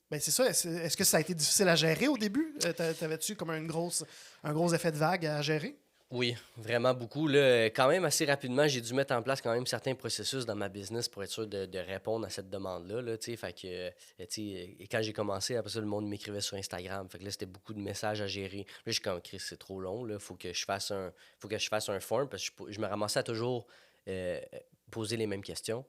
ben, c'est ça. Est-ce que ça a été difficile à gérer au début? T'avais-tu comme un gros effet de vague à gérer? Oui, vraiment beaucoup. Là, quand même, assez rapidement, j'ai dû mettre en place quand même certains processus dans ma business pour être sûr de répondre à cette demande-là. Là, tu sais. Fait que, et quand j'ai commencé, après ça, le monde m'écrivait sur Instagram. Fait que là, c'était beaucoup de messages à gérer. Là, je suis comme, Chris, c'est trop long. Là, faut que je fasse un form parce que je me ramassais à toujours euh, poser les mêmes questions.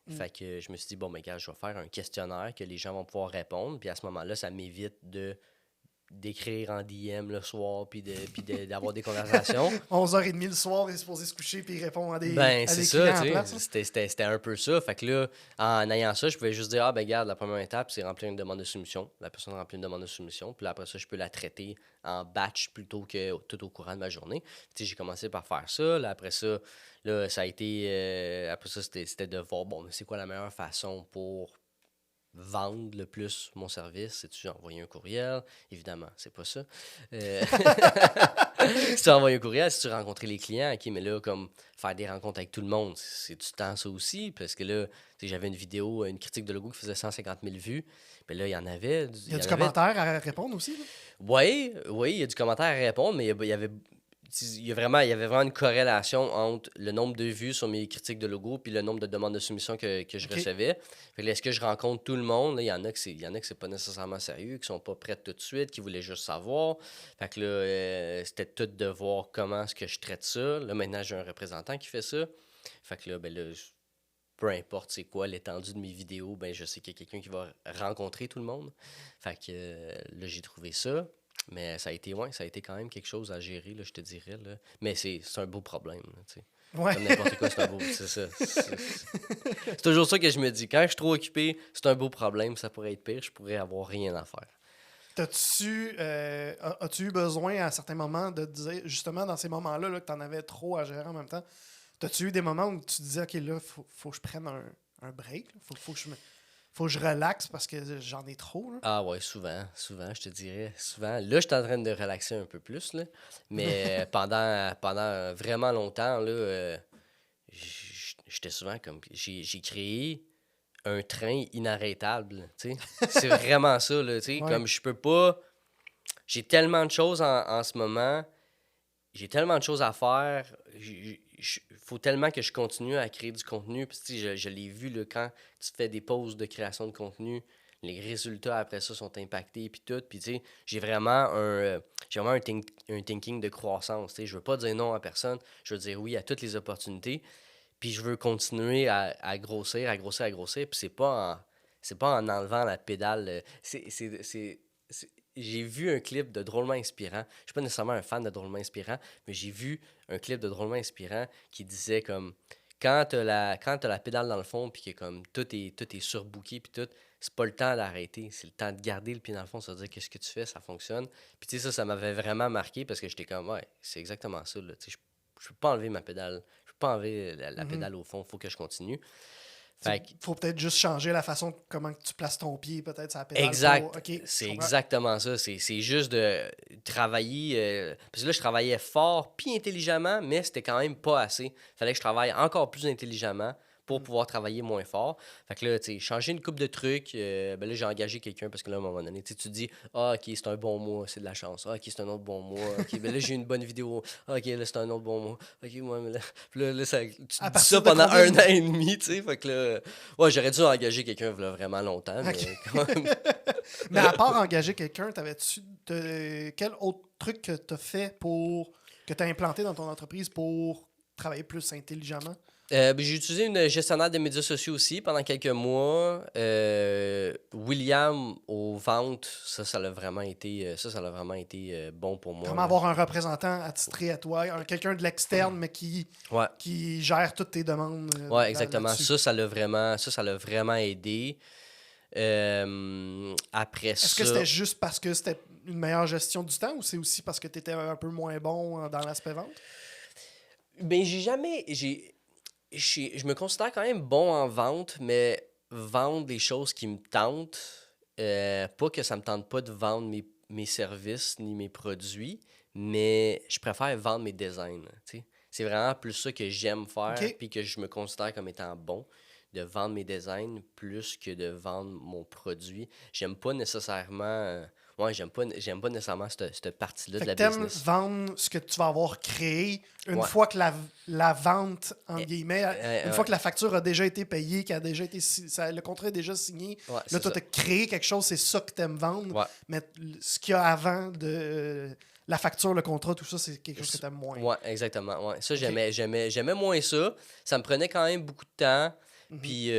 Mm. Fait que je me suis dit, bon, mais gars, je vais faire un questionnaire que les gens vont pouvoir répondre. Puis à ce moment-là, ça m'évite d'écrire en DM le soir d'avoir des conversations. 11h30 le soir, il est supposé se coucher puis il répond Ben, à c'est des ça, clients tu en sais. place, là. C'était un peu ça. Fait que là, en ayant ça, je pouvais juste dire, ah, ben, regarde, la première étape, c'est remplir une demande de soumission. La personne remplit une demande de soumission. Puis là, après ça, je peux la traiter en batch plutôt que tout au courant de ma journée. Tu sais, j'ai commencé par faire ça. Là, après ça, là, ça a été. Après ça, c'était de voir, bon, mais c'est quoi la meilleure façon pour vendre le plus mon service? C'est-tu envoyer un courriel? Évidemment, c'est pas ça. Si tu envoies un courriel, si tu rencontrer les clients, OK, mais là, comme faire des rencontres avec tout le monde, c'est du temps, ça aussi, parce que là, j'avais une vidéo, une critique de logo qui faisait 150 000 vues, puis là, il y en avait... Il y a du commentaire à répondre aussi. Là. Oui, il y a du commentaire à répondre, mais il y avait vraiment une corrélation entre le nombre de vues sur mes critiques de logo puis le nombre de demandes de soumission que je recevais. Fait que là, est-ce que je rencontre tout le monde? Là, il y en a que c'est pas nécessairement sérieux, qui sont pas prêts tout de suite, qui voulaient juste savoir. Fait que là, c'était tout de voir comment est-ce que je traite ça. Là, maintenant, j'ai un représentant qui fait ça. Fait que là, peu importe c'est quoi l'étendue de mes vidéos, je sais qu'il y a quelqu'un qui va rencontrer tout le monde. Fait que là, j'ai trouvé ça. Mais ça a été quand même quelque chose à gérer, là, je te dirais. Là. Mais c'est un beau problème. Là, tu sais. Ouais. Comme n'importe quoi, c'est un beau. C'est ça. C'est toujours ça que je me dis. Quand je suis trop occupé, c'est un beau problème. Ça pourrait être pire. Je pourrais avoir rien à faire. As-tu eu besoin à certains moments de te dire, justement dans ces moments-là là, que tu en avais trop à gérer en même temps, as-tu eu des moments où tu te disais, OK, là, faut que je prenne un break, là. Faut que je relaxe parce que j'en ai trop. Là. Ah ouais, souvent, je te dirais. Souvent. Là, je suis en train de relaxer un peu plus. Là. Mais pendant vraiment longtemps, là, j'étais souvent comme. J'ai créé un train inarrêtable. Tu sais. C'est vraiment ça. Là, tu sais. Ouais. Comme je peux pas. J'ai tellement de choses en ce moment. J'ai tellement de choses à faire. Il faut tellement que je continue à créer du contenu. Puis, tu sais, je l'ai vu là, quand tu fais des pauses de création de contenu, les résultats après ça sont impactés. Puis tout. Puis, tu sais, j'ai vraiment un thinking de croissance. Tu sais, je veux pas dire non à personne. Je veux dire oui à toutes les opportunités. Puis, je veux continuer à grossir, à grossir, à grossir. Puis, c'est pas en enlevant la pédale. J'ai vu un clip de Drôlement Inspirant. Je suis pas nécessairement un fan de Drôlement Inspirant, mais j'ai vu un clip de Drôlement Inspirant qui disait comme quand t'as la pédale dans le fond puis que comme tout est surbooké puis tout, c'est pas le temps d'arrêter, c'est le temps de garder le pied dans le fond, c'est-à-dire qu'est-ce que tu fais, ça fonctionne. Puis tu sais ça m'avait vraiment marqué parce que j'étais comme ouais, c'est exactement ça là, tu sais je peux pas enlever ma pédale, je peux pas enlever la pédale au fond, faut que je continue. Fait que Faut peut-être juste changer la façon comment tu places ton pied, peut-être, sur la pédale. exact. OK, C'est je comprends. exactement ça. C'est juste de travailler. Parce que là, je travaillais fort puis intelligemment, mais c'était quand même pas assez. Fallait que je travaille encore plus intelligemment pour pouvoir travailler moins fort. Fait que là, tu sais, changer une coupe de trucs. Là, j'ai engagé quelqu'un parce que là, à un moment donné, tu te dis, ah, OK, c'est un bon mois, c'est de la chance. Ah, OK, c'est un autre bon mois. OK, là, j'ai une bonne vidéo. Ah, OK, là, c'est un autre bon mois. OK, ouais, mais là, puis là, tu te À dis ça partir de pendant combien un de- an et demi, tu sais. Fait que là, ouais, j'aurais dû engager quelqu'un là, vraiment longtemps, mais OK. quand même. Mais à part engager quelqu'un, quel autre truc que tu as fait que tu as implanté dans ton entreprise pour travailler plus intelligemment? J'ai utilisé une gestionnaire de médias sociaux aussi pendant quelques mois. William aux ventes, ça l'a vraiment été, ça l'a vraiment été bon pour moi. Vraiment Là. avoir un représentant attitré à toi, quelqu'un de l'externe, mais Ouais, qui gère toutes tes demandes ouais, exactement. là-dessus. Ça l'a vraiment aidé. Après Est-ce que ça, c'était juste parce que c'était une meilleure gestion du temps ou c'est aussi parce que tu étais un peu moins bon dans l'aspect vente? j'ai jamais, je me considère quand même bon en vente, mais vendre des choses qui me tentent, pas que ça me tente pas de vendre mes services ni mes produits, mais je préfère vendre mes designs. Tu sais. C'est vraiment plus ça que j'aime faire, OK. puis que je me considère comme étant bon, de vendre mes designs plus que de vendre mon produit. J'aime pas nécessairement. J'aime pas nécessairement cette partie-là Fait de que la t'aimes business. vendre ce que tu vas avoir créé une Ouais. fois que la vente, entre guillemets, une fois Ouais. que la facture a déjà été payée, le contrat est déjà signé. Ouais, Là, c'est toi, ça. tu as créé quelque chose, c'est ça que tu aimes vendre. Ouais. Mais ce qu'il y a avant de la facture, le contrat, tout ça, c'est quelque chose que tu aimes moins. Ouais, exactement. Ouais. Ça, Ok. j'aimais moins ça. Ça me prenait quand même beaucoup de temps. Mhm. Puis,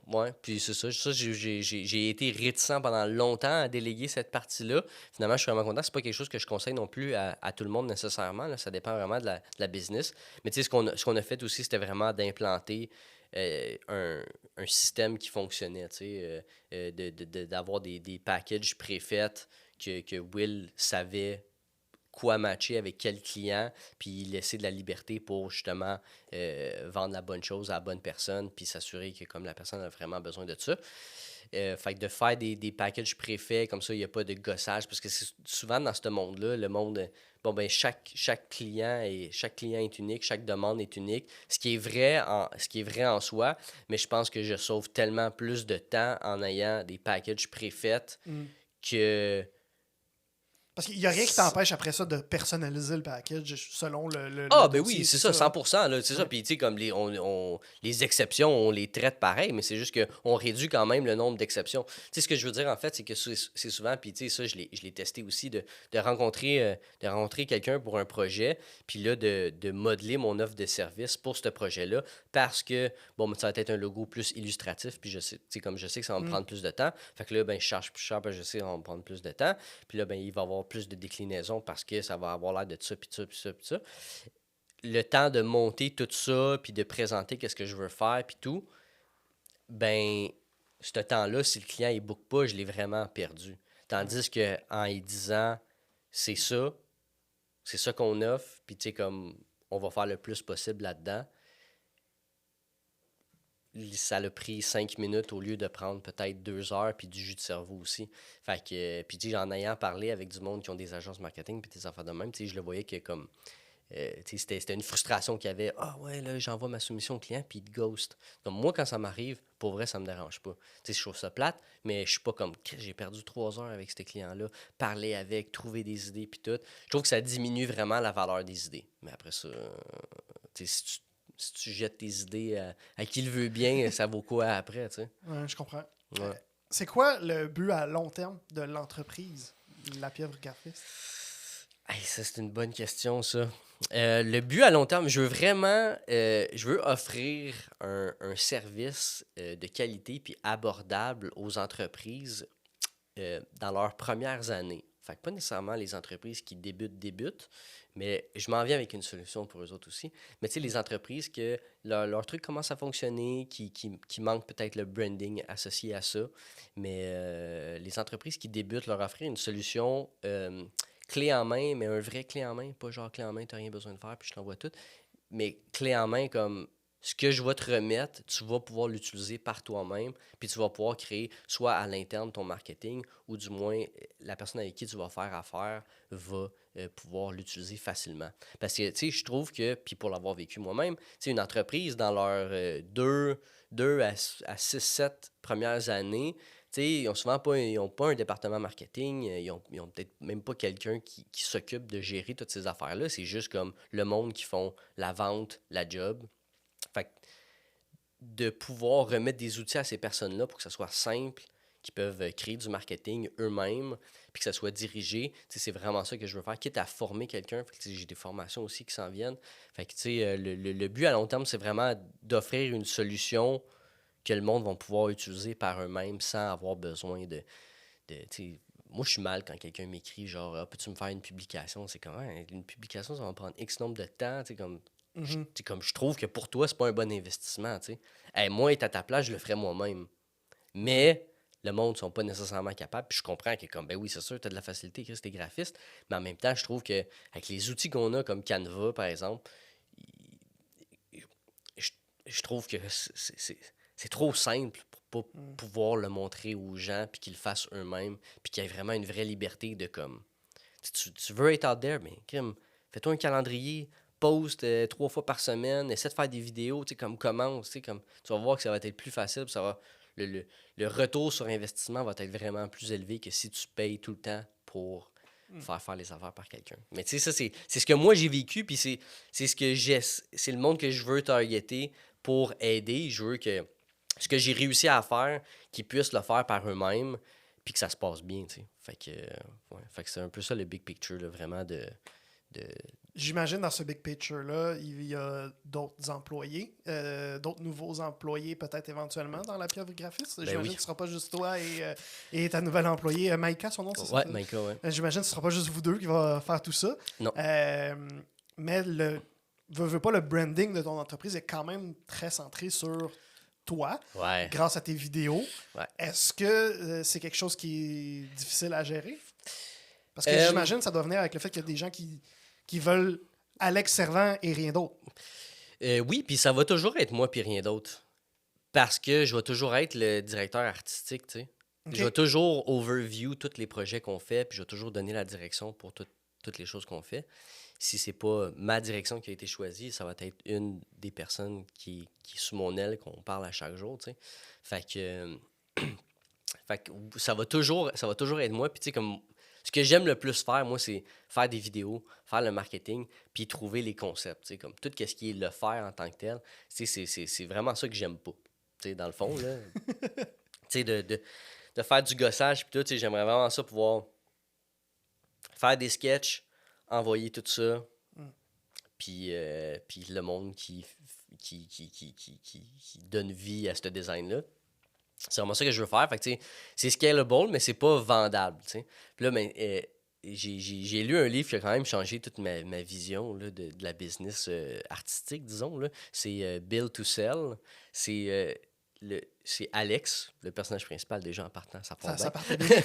ouais, puis c'est ça. J'ai été réticent pendant longtemps à déléguer cette partie-là. Finalement, je suis vraiment content. C'est pas quelque chose que je conseille non plus à tout le monde nécessairement. Là. Ça dépend vraiment de la business. Mais tu sais, ce qu'on a fait aussi, c'était vraiment d'implanter un système qui fonctionnait, tu sais, d'avoir des packages préfaits que Will savait quoi matcher avec quel client, puis laisser de la liberté pour justement vendre la bonne chose à la bonne personne, puis s'assurer que comme la personne a vraiment besoin de ça. Fait que de faire des packages préfaits, comme ça, il n'y a pas de gossage, parce que c'est souvent dans ce monde-là, le monde, bon, ben chaque client est unique, chaque demande est unique, ce qui est vrai en soi, mais je pense que je sauve tellement plus de temps en ayant des packages préfaits que... Parce qu'il n'y a rien qui t'empêche après ça de personnaliser le package selon le Ah, ben dossier, oui, c'est c'est ça, ça, hein? 100%, là, c'est ça. Puis, tu sais, comme les exceptions, on les traite pareil, mais c'est juste qu'on réduit quand même le nombre d'exceptions. Tu sais, ce que je veux dire, en fait, c'est que c'est souvent, puis, tu sais, ça, je l'ai testé aussi, de rencontrer quelqu'un pour un projet, puis là, de modeler mon offre de service pour ce projet-là, parce que, bon, ça va être un logo plus illustratif, puis je sais, tu sais, comme je sais que ça va me prendre plus de temps, fait que là, ben, je charge plus cher, parce que je sais que ça va me prendre plus de temps, puis là, ben, il va y avoir plus de déclinaisons parce que ça va avoir l'air de ça, puis ça, puis ça, puis ça. Le temps de monter tout ça, puis de présenter qu'est-ce que je veux faire, puis tout, ben, ce temps-là, si le client ne book pas, je l'ai vraiment perdu. Tandis que en y disant, c'est ça qu'on offre, puis tu sais, comme, on va faire le plus possible là-dedans, ça l'a pris 5 minutes au lieu de prendre peut-être 2 heures, puis du jus de cerveau aussi. Fait que, puis tu sais, en ayant parlé avec du monde qui ont des agences marketing, puis des affaires de même, tu sais, je le voyais que comme, tu sais, c'était une frustration qu'il y avait. Ah ouais, là, j'envoie ma soumission au client, puis il ghost. Comme moi, quand ça m'arrive, pour vrai, ça me dérange pas. Tu sais, je trouve ça plate, mais je suis pas comme, j'ai perdu 3 heures avec ces clients-là, parler avec, trouver des idées, puis tout. Je trouve que ça diminue vraiment la valeur des idées. Mais après ça, tu sais, si tu jettes tes idées à qui le veut bien, ça vaut quoi après, tu sais? Ouais, je comprends. Ouais. C'est quoi le but à long terme de l'entreprise, La Pieuvre Graphiste? Hey, ça, c'est une bonne question, ça. Le but à long terme, je veux offrir un service de qualité puis abordable aux entreprises dans leurs premières années. Fait que pas nécessairement les entreprises qui débutent, mais je m'en viens avec une solution pour eux autres aussi. Mais tu sais, les entreprises que leur truc commence à fonctionner, qui manquent peut-être le branding associé à ça, mais les entreprises qui débutent, leur offrir une solution clé en main, mais un vrai clé en main, pas genre clé en main, t'as rien besoin de faire, puis je t'envoie tout, mais clé en main comme ce que je vais te remettre, tu vas pouvoir l'utiliser par toi-même, puis tu vas pouvoir créer soit à l'interne ton marketing, ou du moins la personne avec qui tu vas faire affaire va pouvoir l'utiliser facilement. Parce que, tu sais, je trouve que, puis pour l'avoir vécu moi-même, tu sais, une entreprise dans leurs 2 à 6, 7 premières années, tu sais, ils ont pas un département marketing, ils ont peut-être même pas quelqu'un qui s'occupe de gérer toutes ces affaires-là. C'est juste comme le monde qui font la vente, la job. Fait que de pouvoir remettre des outils à ces personnes-là pour que ça soit simple, qu'ils peuvent créer du marketing eux-mêmes, puis que ça soit dirigé, tu sais, c'est vraiment ça que je veux faire, quitte à former quelqu'un. Fait que, tu sais, j'ai des formations aussi qui s'en viennent. Fait que, tu sais, le but à long terme, c'est vraiment d'offrir une solution que le monde va pouvoir utiliser par eux-mêmes sans avoir besoin tu sais, moi, je suis mal quand quelqu'un m'écrit genre, ah, peux-tu me faire une publication? C'est comme, ouais, une publication, ça va me prendre X nombre de temps. Tu sais, comme, comme je trouve que pour toi, c'est pas un bon investissement. Tu sais. Hey, moi, être à ta place, je le ferais moi-même. Mais le monde ne sont pas nécessairement capables. Puis je comprends que, comme, ben oui, c'est sûr, tu as de la facilité, Chris, t'es graphiste. Mais en même temps, je trouve que avec les outils qu'on a, comme Canva, par exemple, je, je trouve que c'est trop simple pour pas pouvoir le montrer aux gens, puis qu'ils le fassent eux-mêmes, puis qu'il y ait vraiment une vraie liberté de comme. Tu veux être out there, mais crime, fais-toi un calendrier, poste 3 fois par semaine, essaie de faire des vidéos, tu sais, comme commence, tu sais, comme tu vas voir que ça va être plus facile, puis ça va, le retour sur investissement va être vraiment plus élevé que si tu payes tout le temps pour faire les affaires par quelqu'un. Mais tu sais, ça, c'est ce que moi j'ai vécu, puis c'est ce que c'est le monde que je veux targeter pour aider. Je veux que ce que j'ai réussi à faire, qu'ils puissent le faire par eux-mêmes, puis que ça se passe bien, tu sais. Fait que c'est un peu ça le big picture, là, vraiment de... J'imagine dans ce big picture-là, il y a d'autres employés, d'autres nouveaux employés peut-être éventuellement dans La Pieuvre Graphiste. J'imagine oui. que ce ne sera pas juste toi et ta nouvelle employée, Maïka, son nom, c'est ça? Ouais, Maïka, ouais. J'imagine que ce ne sera pas juste vous deux qui va faire tout ça. Non. Mais veux pas, le branding de ton entreprise est quand même très centré sur toi, Ouais. grâce à tes vidéos. Ouais. Est-ce que c'est quelque chose qui est difficile à gérer? Parce que j'imagine que ça doit venir avec le fait qu'il y a des gens qui veulent Alex Servant et rien d'autre. Oui, puis ça va toujours être moi puis rien d'autre. Parce que je vais toujours être le directeur artistique, tu sais. OK. Je vais toujours overview tous les projets qu'on fait, puis je vais toujours donner la direction pour toutes les choses qu'on fait. Si c'est pas ma direction qui a été choisie, ça va être une des personnes qui est sous mon aile, qu'on parle à chaque jour, tu sais. Fait que, fait que ça va toujours être moi. Puis tu sais, comme ce que j'aime le plus faire, moi, c'est faire des vidéos, faire le marketing, puis trouver les concepts, tu sais, comme tout ce qui est le faire en tant que tel. Tu sais, c'est vraiment ça que j'aime pas. Tu sais, dans le fond, là. Tu sais, de faire du gossage, puis tout, tu sais, j'aimerais vraiment ça pouvoir faire des sketchs, envoyer tout ça, puis le monde qui donne vie à ce design-là. C'est vraiment ça que je veux faire. Fait que, tu sais, c'est scalable, mais c'est pas vendable. Tu sais. Puis là, ben, j'ai lu un livre qui a quand même changé toute ma vision là, de la business artistique, disons. Là. C'est Build to Sell. C'est Alex, le personnage principal déjà en partant, ça part Ça bien, partait bien.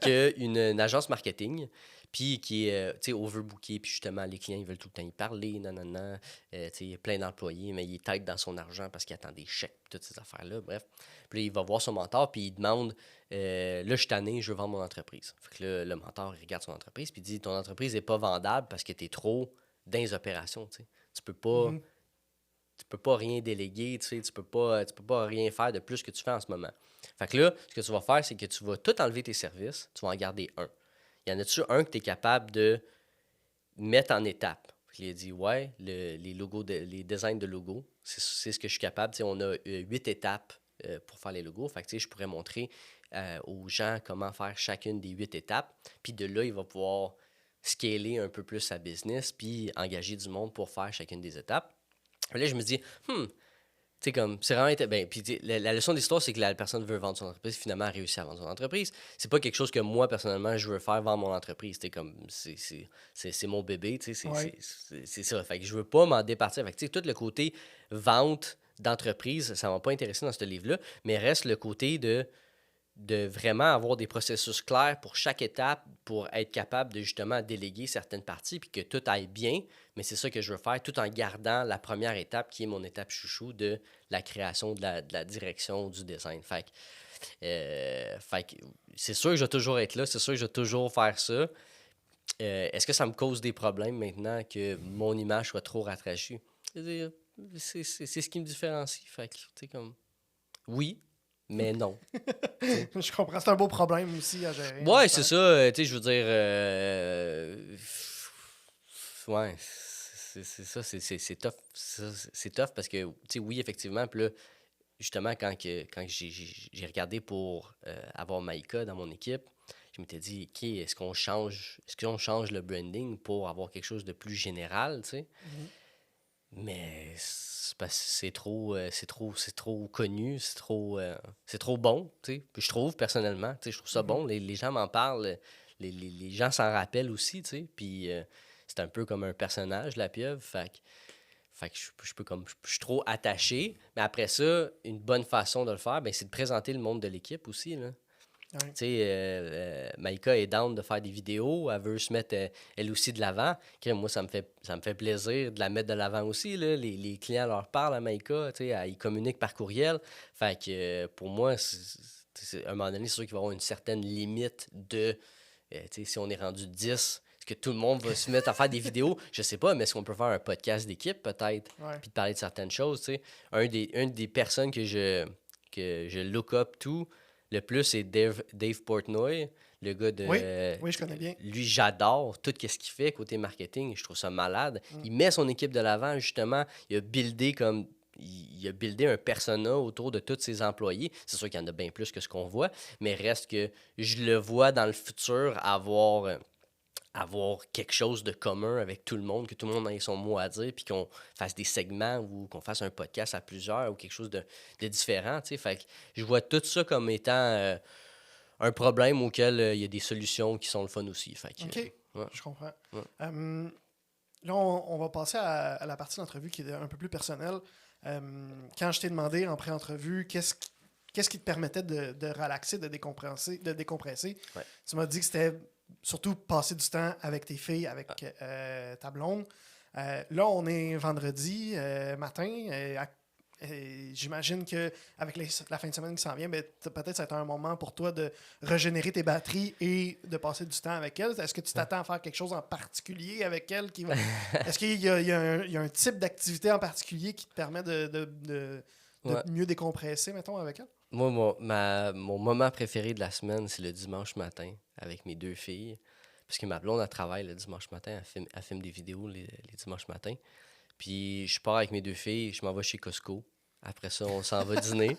qui a une agence marketing, puis qui est tu sais, overbooké, puis justement, les clients, ils veulent tout le temps y parler, nanana. Tu sais, il y a plein d'employés, mais il est tête dans son argent parce qu'il attend des chèques, toutes ces affaires-là, bref. Puis là, il va voir son mentor, puis il demande là, je suis tanné, je veux vendre mon entreprise. Fait que là, le mentor, il regarde son entreprise, puis il dit ton entreprise n'est pas vendable parce que tu es trop dans les opérations. Tu sais. Tu peux pas. Mhm. Tu peux pas rien déléguer, tu sais, tu peux pas rien faire de plus que tu fais en ce moment. Fait que là, ce que tu vas faire, c'est que tu vas tout enlever tes services, tu vas en garder un. Il y en a-tu un que tu es capable de mettre en étape? Puis il a dit, ouais, les logos, les designs de logos, c'est ce que je suis capable. Tu sais, on a 8 étapes pour faire les logos. Fait que, tu sais, je pourrais montrer aux gens comment faire chacune des 8 étapes. Puis de là, il va pouvoir scaler un peu plus sa business, puis engager du monde pour faire chacune des étapes. Là, je me dis, tu sais, comme, c'est vraiment. Ben, puis la leçon de l'histoire, c'est que la personne veut vendre son entreprise, finalement, elle réussit à vendre son entreprise. C'est pas quelque chose que moi, personnellement, je veux faire vendre mon entreprise. Comme, c'est mon bébé, tu sais, Ouais. c'est ça. Fait que je veux pas m'en départir. Fait que, tu sais, tout le côté vente d'entreprise, ça m'a pas intéressé dans ce livre-là, mais reste le côté de vraiment avoir des processus clairs pour chaque étape pour être capable de justement déléguer certaines parties puis que tout aille bien. Mais c'est ça que je veux faire tout en gardant la première étape qui est mon étape chouchou de la création, de la direction, du design. Fait que c'est sûr que je vais toujours être là, c'est sûr que je vais toujours faire ça. Est-ce que ça me cause des problèmes maintenant que mon image soit trop rattrachée? C'est ce qui me différencie. Fait que, tu sais, comme, oui, mais non. Je comprends. C'est un beau problème aussi à gérer. en Ouais, même c'est temps. ça. Tu sais, je veux dire. Ouais, c'est ça. C'est tough. C'est tough parce que, tu sais, oui, effectivement. Puis là, justement, quand j'ai regardé pour avoir Maïka dans mon équipe, je m'étais dit, OK, est-ce qu'on change le branding pour avoir quelque chose de plus général, tu sais? Mhm. Mais c'est parce que c'est trop connu, c'est trop bon, tu sais. Puis je trouve personnellement, tu sais, je trouve ça Mhm. bon. Les gens m'en parlent, les gens s'en rappellent aussi, tu sais. Puis c'est un peu comme un personnage, la pieuvre. Fait que je suis trop attaché. Mais après ça, une bonne façon de le faire, ben, c'est de présenter le monde de l'équipe aussi, là. Ouais. Tu sais, Maïka est down de faire des vidéos, elle veut se mettre elle aussi de l'avant. Moi, ça me fait plaisir de la mettre de l'avant aussi. Là. Les clients leur parlent à Maïka, tu sais, ils communiquent par courriel. Fait que pour moi, à un moment donné, c'est sûr qu'il va y avoir une certaine limite de, tu sais, si on est rendu 10, est-ce que tout le monde va se mettre à faire des vidéos? Je sais pas, mais est-ce qu'on peut faire un podcast d'équipe peut-être? Ouais. Puis de parler de certaines choses, tu sais. Une des personnes que je look up to, le plus, c'est Dave Portnoy, le gars de. Oui. Oui, je connais bien. Lui, j'adore tout ce qu'il fait côté marketing. Je trouve ça malade. Mm. Il met son équipe de l'avant, justement. Il a buildé un persona autour de tous ses employés. C'est sûr qu'il y en a bien plus que ce qu'on voit, mais reste que je le vois dans le futur avoir quelque chose de commun avec tout le monde, que tout le monde ait son mot à dire, puis qu'on fasse des segments ou qu'on fasse un podcast à plusieurs ou quelque chose de différent, tu sais. Fait que je vois tout ça comme étant un problème auquel il y a des solutions qui sont le fun aussi. Fait que, OK. ouais, Je comprends. ouais. Là, on va passer à la partie d'entrevue qui est un peu plus personnelle. Quand je t'ai demandé en pré-entrevue qu'est-ce qui te permettait de relaxer, de décompresser, Ouais. tu m'as dit que c'était surtout passer du temps avec tes filles, avec ta blonde. Là, on est vendredi matin. J'imagine qu'avec la fin de semaine qui s'en vient, ben, peut-être ça va être un moment pour toi de régénérer tes batteries et de passer du temps avec elle. Est-ce que tu t'attends à faire quelque chose en particulier avec elle? Est-ce qu'il y a un type d'activité en particulier qui te permet de Ouais. mieux décompresser, mettons, avec elle? Moi, mon moment préféré de la semaine, c'est le dimanche matin avec mes 2 filles. Parce que ma blonde, elle travaille le dimanche matin. Elle filme des vidéos les dimanches matins. Puis je pars avec mes 2 filles, je m'en vais chez Costco. Après ça, on s'en va dîner.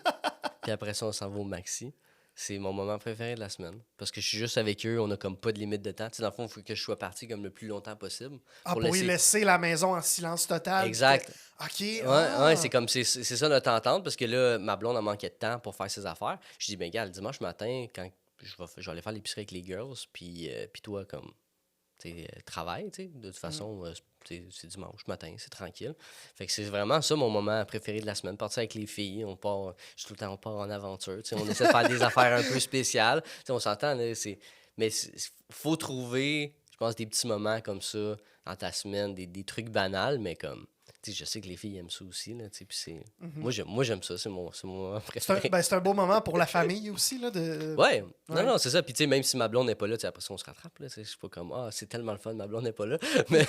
Puis après ça, on s'en va au Maxi. C'est mon moment préféré de la semaine. Parce que je suis juste avec eux, on a comme pas de limite de temps. Tu sais, dans le fond, il faut que je sois parti comme le plus longtemps possible. Ah, pour y laisser la maison en silence total. Exact. OK. Ouais, c'est comme c'est ça notre entente parce que là, ma blonde a manqué de temps pour faire ses affaires. Je dis, ben gars, le dimanche matin, quand je vais aller faire l'épicerie avec les girls, puis toi, comme, tu sais, travail, tu sais, de toute façon, c'est dimanche matin, c'est tranquille. Fait que c'est vraiment ça mon moment préféré de la semaine. Partir avec les filles, on part, tout le temps, on part en aventure, tu sais, on essaie de faire des affaires un peu spéciales. Tu sais, on s'entend, là, mais faut trouver, je pense, des petits moments comme ça dans ta semaine, des trucs banals, mais comme, tu sais, je sais que les filles aiment ça aussi, là, tu sais, puis c'est... Moi, j'aime ça, c'est mon moment préféré. C'est un beau moment pour la famille aussi. Là, Ouais, Ouais. non, c'est ça. Puis, tu sais, même si ma blonde n'est pas là, tu sais, après ça, on se rattrape, là, tu sais, je suis pas comme, c'est tellement le fun, ma blonde n'est pas là, mais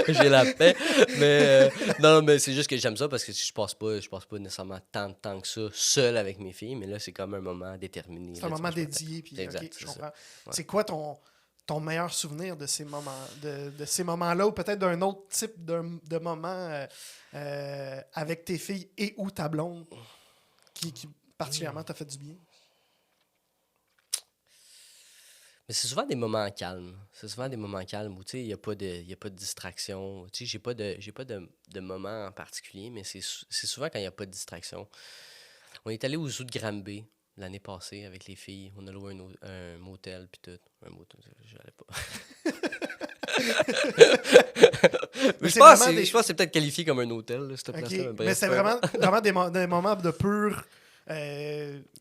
j'ai la paix. Mais, non, mais c'est juste que j'aime ça parce que je passe pas nécessairement tant de temps que ça seul avec mes filles, mais là, c'est comme un moment déterminé. C'est un là, moment dimanche matin. dédié. Puis, Exact, OK, je c'est ça. comprends. Ouais. C'est quoi ton meilleur souvenir de ces moments, de ces moments-là ou peut-être d'un autre type de moment avec tes filles et ou ta blonde qui particulièrement t'a fait du bien? Mais c'est souvent des moments calmes. C'est souvent des moments calmes où, tu sais, il n'y a pas de distraction. Tu sais, j'ai pas de moment en particulier, mais c'est souvent quand il n'y a pas de distraction. On est allé au zoo de Granby l'année passée avec les filles. On a loué un motel, puis tout. Un motel, j'allais pas. Mais Je c'est pense, vraiment je pense que c'est peut-être qualifié comme un hôtel, là, cette OK. place-là. Mais Mais bref, c'est peu importe. vraiment des moments de pur.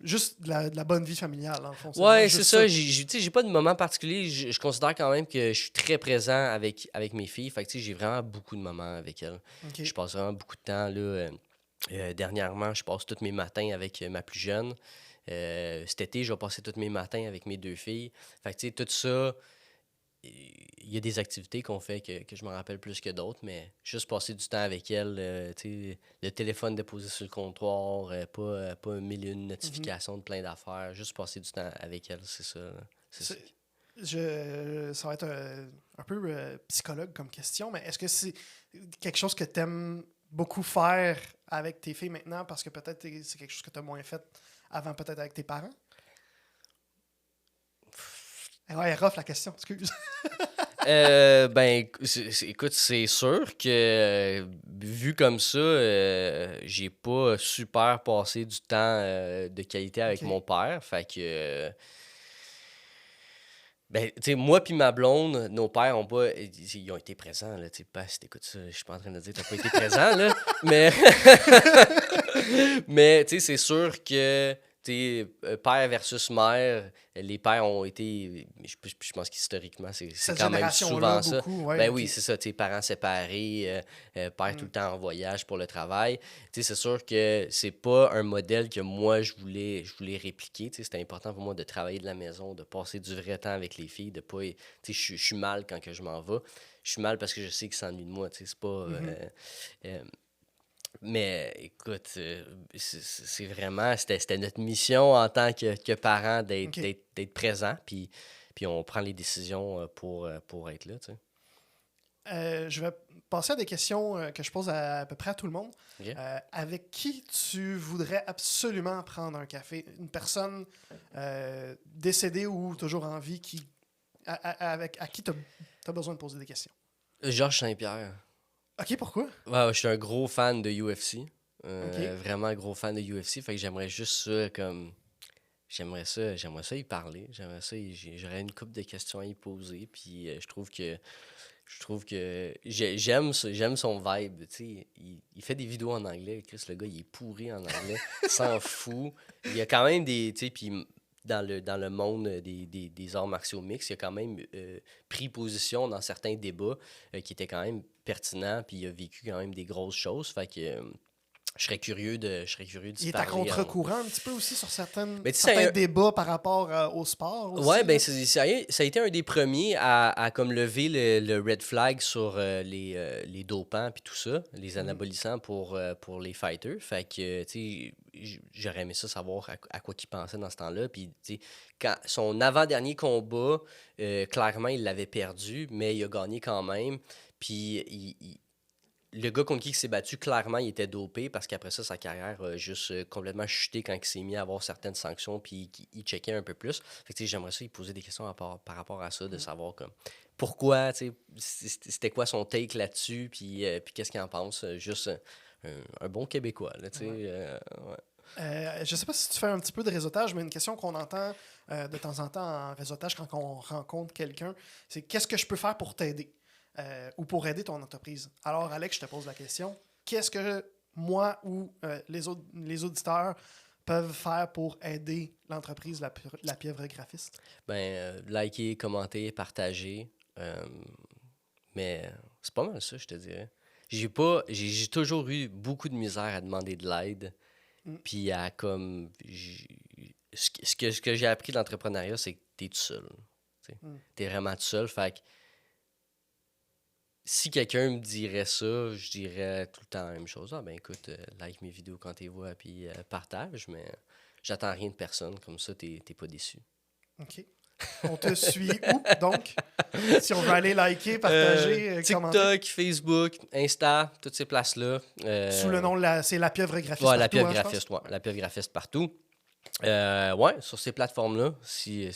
Juste de la bonne vie familiale, en fond. Ouais, juste c'est ça. Tu sais, j'ai pas de moment particulier. Je considère quand même que je suis très présent avec mes filles. Fait que, tu sais, j'ai vraiment beaucoup de moments avec elles. OK. Je passe vraiment beaucoup de temps, là. Dernièrement, je passe tous mes matins avec ma plus jeune. Cet été, je vais passer tous mes matins avec mes 2 filles. Fait que, tu sais, tout ça, il y a des activités qu'on fait que je me rappelle plus que d'autres, mais juste passer du temps avec elles, tu sais, le téléphone déposé sur le comptoir, pas 1001 notifications de plein d'affaires, juste passer du temps avec elles, c'est ça. Là. C'est ça. Ça va être un peu psychologue comme question, mais est-ce que c'est quelque chose que tu aimes beaucoup faire avec tes filles maintenant parce que peut-être c'est quelque chose que tu as moins fait avant peut-être avec tes parents? Ouais, rough la question, excuse. Ben, écoute, c'est sûr que vu comme ça, j'ai pas super passé du temps de qualité avec Ok. mon père. Fait que, ben, tu sais, moi puis ma blonde, nos pères ont pas, ils ont été présents, là, tu sais, pas si t'écoutes ça, je suis pas en train de dire que t'as pas été présent, là, mais, mais, tu sais, c'est sûr que, tu sais, père versus mère, les pères ont été, je pense qu'historiquement, c'est Cette quand même génération-là, souvent ça. beaucoup, ouais, Ben ok. oui, c'est ça, tu sais, parents séparés, père tout le temps en voyage pour le travail. Tu sais, c'est sûr que c'est pas un modèle que moi, je voulais répliquer. Tu sais, c'était important pour moi de travailler de la maison, de passer du vrai temps avec les filles, de pas... Tu sais, je suis mal quand que je m'en vais. Je suis mal parce que je sais qu'ils s'ennuient de moi, tu sais, c'est pas... euh, mais écoute, c'est vraiment... C'était notre mission en tant que parents Ok. d'être présents, puis on prend les décisions pour être là, tu sais. Je vais passer à des questions que je pose à peu près à tout le monde. OK? Avec qui tu voudrais absolument prendre un café? Une personne décédée ou toujours en vie à qui tu as besoin de poser des questions? Georges Saint-Pierre. OK, pourquoi? Ouais, je suis un gros fan de UFC. OK. Vraiment gros fan de UFC. Fait que j'aimerais juste ça comme. J'aimerais ça y parler. J'aurais une couple de questions à y poser. Puis je trouve que j'aime son vibe. Tu sais, il fait des vidéos en anglais. Chris, le gars, il est pourri en anglais. Il s'en fout. Il y a quand même des. Tu sais, puis dans le monde des arts martiaux mixtes, il a quand même pris position dans certains débats qui étaient quand même pertinents, puis il a vécu quand même des grosses choses. Fait que je serais curieux d'y Il est à parler. contre-courant un petit peu aussi sur certains sais, débats par rapport au sport aussi. Ouais, ben là. ça a été un des premiers à comme lever le red flag sur les dopants puis tout ça, les anabolisants pour les fighters. Fait que, tu sais, j'aurais aimé ça savoir à quoi qu'il pensait dans ce temps-là. Puis, tu sais, quand son avant-dernier combat, clairement, il l'avait perdu, mais il a gagné quand même. Puis, le gars contre qui il s'est battu, clairement, il était dopé parce qu'après ça, sa carrière a juste complètement chuté quand il s'est mis à avoir certaines sanctions puis il checkait un peu plus. Fait que, tu sais, j'aimerais ça, il posait des questions par rapport à ça, de savoir comme pourquoi, tu sais, c'était quoi son take là-dessus, puis qu'est-ce qu'il en pense. Juste un bon Québécois, là, tu sais. Ouais. Je sais pas si tu fais un petit peu de réseautage, mais une question qu'on entend de temps en temps en réseautage quand on rencontre quelqu'un, c'est qu'est-ce que je peux faire pour t'aider? Ou pour aider ton entreprise. Alors, Alex, je te pose la question. Qu'est-ce que moi ou les auditeurs peuvent faire pour aider l'entreprise La Pieuvre Graphiste? Ben, liker, commenter, partager. Mais c'est pas mal ça, je te dirais. J'ai toujours eu beaucoup de misère à demander de l'aide. Puis à comme. Ce que j'ai appris de l'entrepreneuriat, c'est que t'es tout seul. T'es vraiment tout seul. Fait que si quelqu'un me dirait ça, je dirais tout le temps la même chose. Ah, ben écoute, like mes vidéos quand t'es vois, puis partage, mais j'attends rien de personne. Comme ça, t'es pas déçu. OK. On te suit où, donc? Si on veut aller liker, partager, commenter. TikTok, Facebook, Insta, toutes ces places-là. Sous le nom, c'est La Pieuvre Graphiste Ouais, partout, La Pieuvre je Graphiste, pense? ouais. La Pieuvre Graphiste partout. Ouais, sur ces plateformes-là, si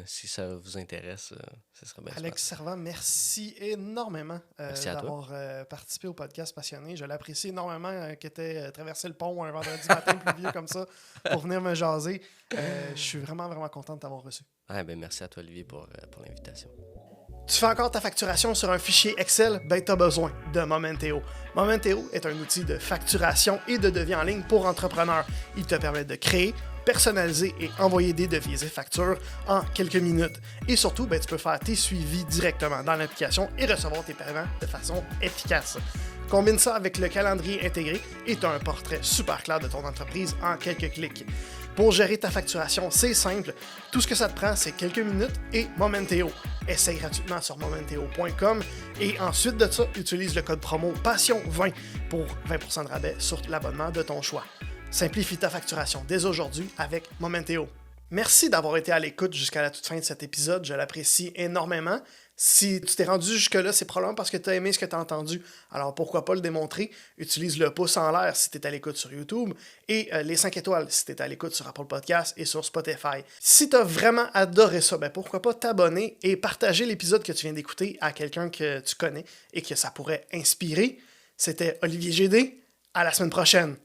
ça vous intéresse, ce serait bien. Alex Servant, merci énormément Merci à toi. d'avoir participé au podcast Passionné. Je l'apprécie énormément que tu aies traversé le pont un vendredi matin pluvieux comme ça pour venir me jaser. Je suis vraiment, vraiment content de t'avoir reçu. Ah, ben, merci à toi, Olivier, pour l'invitation. Tu fais encore ta facturation sur un fichier Excel? Ben, tu as besoin de Momenteo. Momenteo est un outil de facturation et de devis en ligne pour entrepreneurs. Il te permet de créer, personnaliser et envoyer des devis et factures en quelques minutes. Et surtout, ben, tu peux faire tes suivis directement dans l'application et recevoir tes paiements de façon efficace. Combine ça avec le calendrier intégré et tu as un portrait super clair de ton entreprise en quelques clics. Pour gérer ta facturation, c'est simple. Tout ce que ça te prend, c'est quelques minutes et Momenteo. Essaye gratuitement sur momenteo.com et ensuite de ça, utilise le code promo PASSION20 pour 20% de rabais sur l'abonnement de ton choix. Simplifie ta facturation dès aujourd'hui avec Momenteo. Merci d'avoir été à l'écoute jusqu'à la toute fin de cet épisode, je l'apprécie énormément. Si tu t'es rendu jusque-là, c'est probablement parce que tu as aimé ce que tu as entendu. Alors pourquoi pas le démontrer? Utilise le pouce en l'air si tu es à l'écoute sur YouTube et les 5 étoiles si tu es à l'écoute sur Apple Podcasts et sur Spotify. Si tu as vraiment adoré ça, ben pourquoi pas t'abonner et partager l'épisode que tu viens d'écouter à quelqu'un que tu connais et que ça pourrait inspirer. C'était Olivier GD. À la semaine prochaine.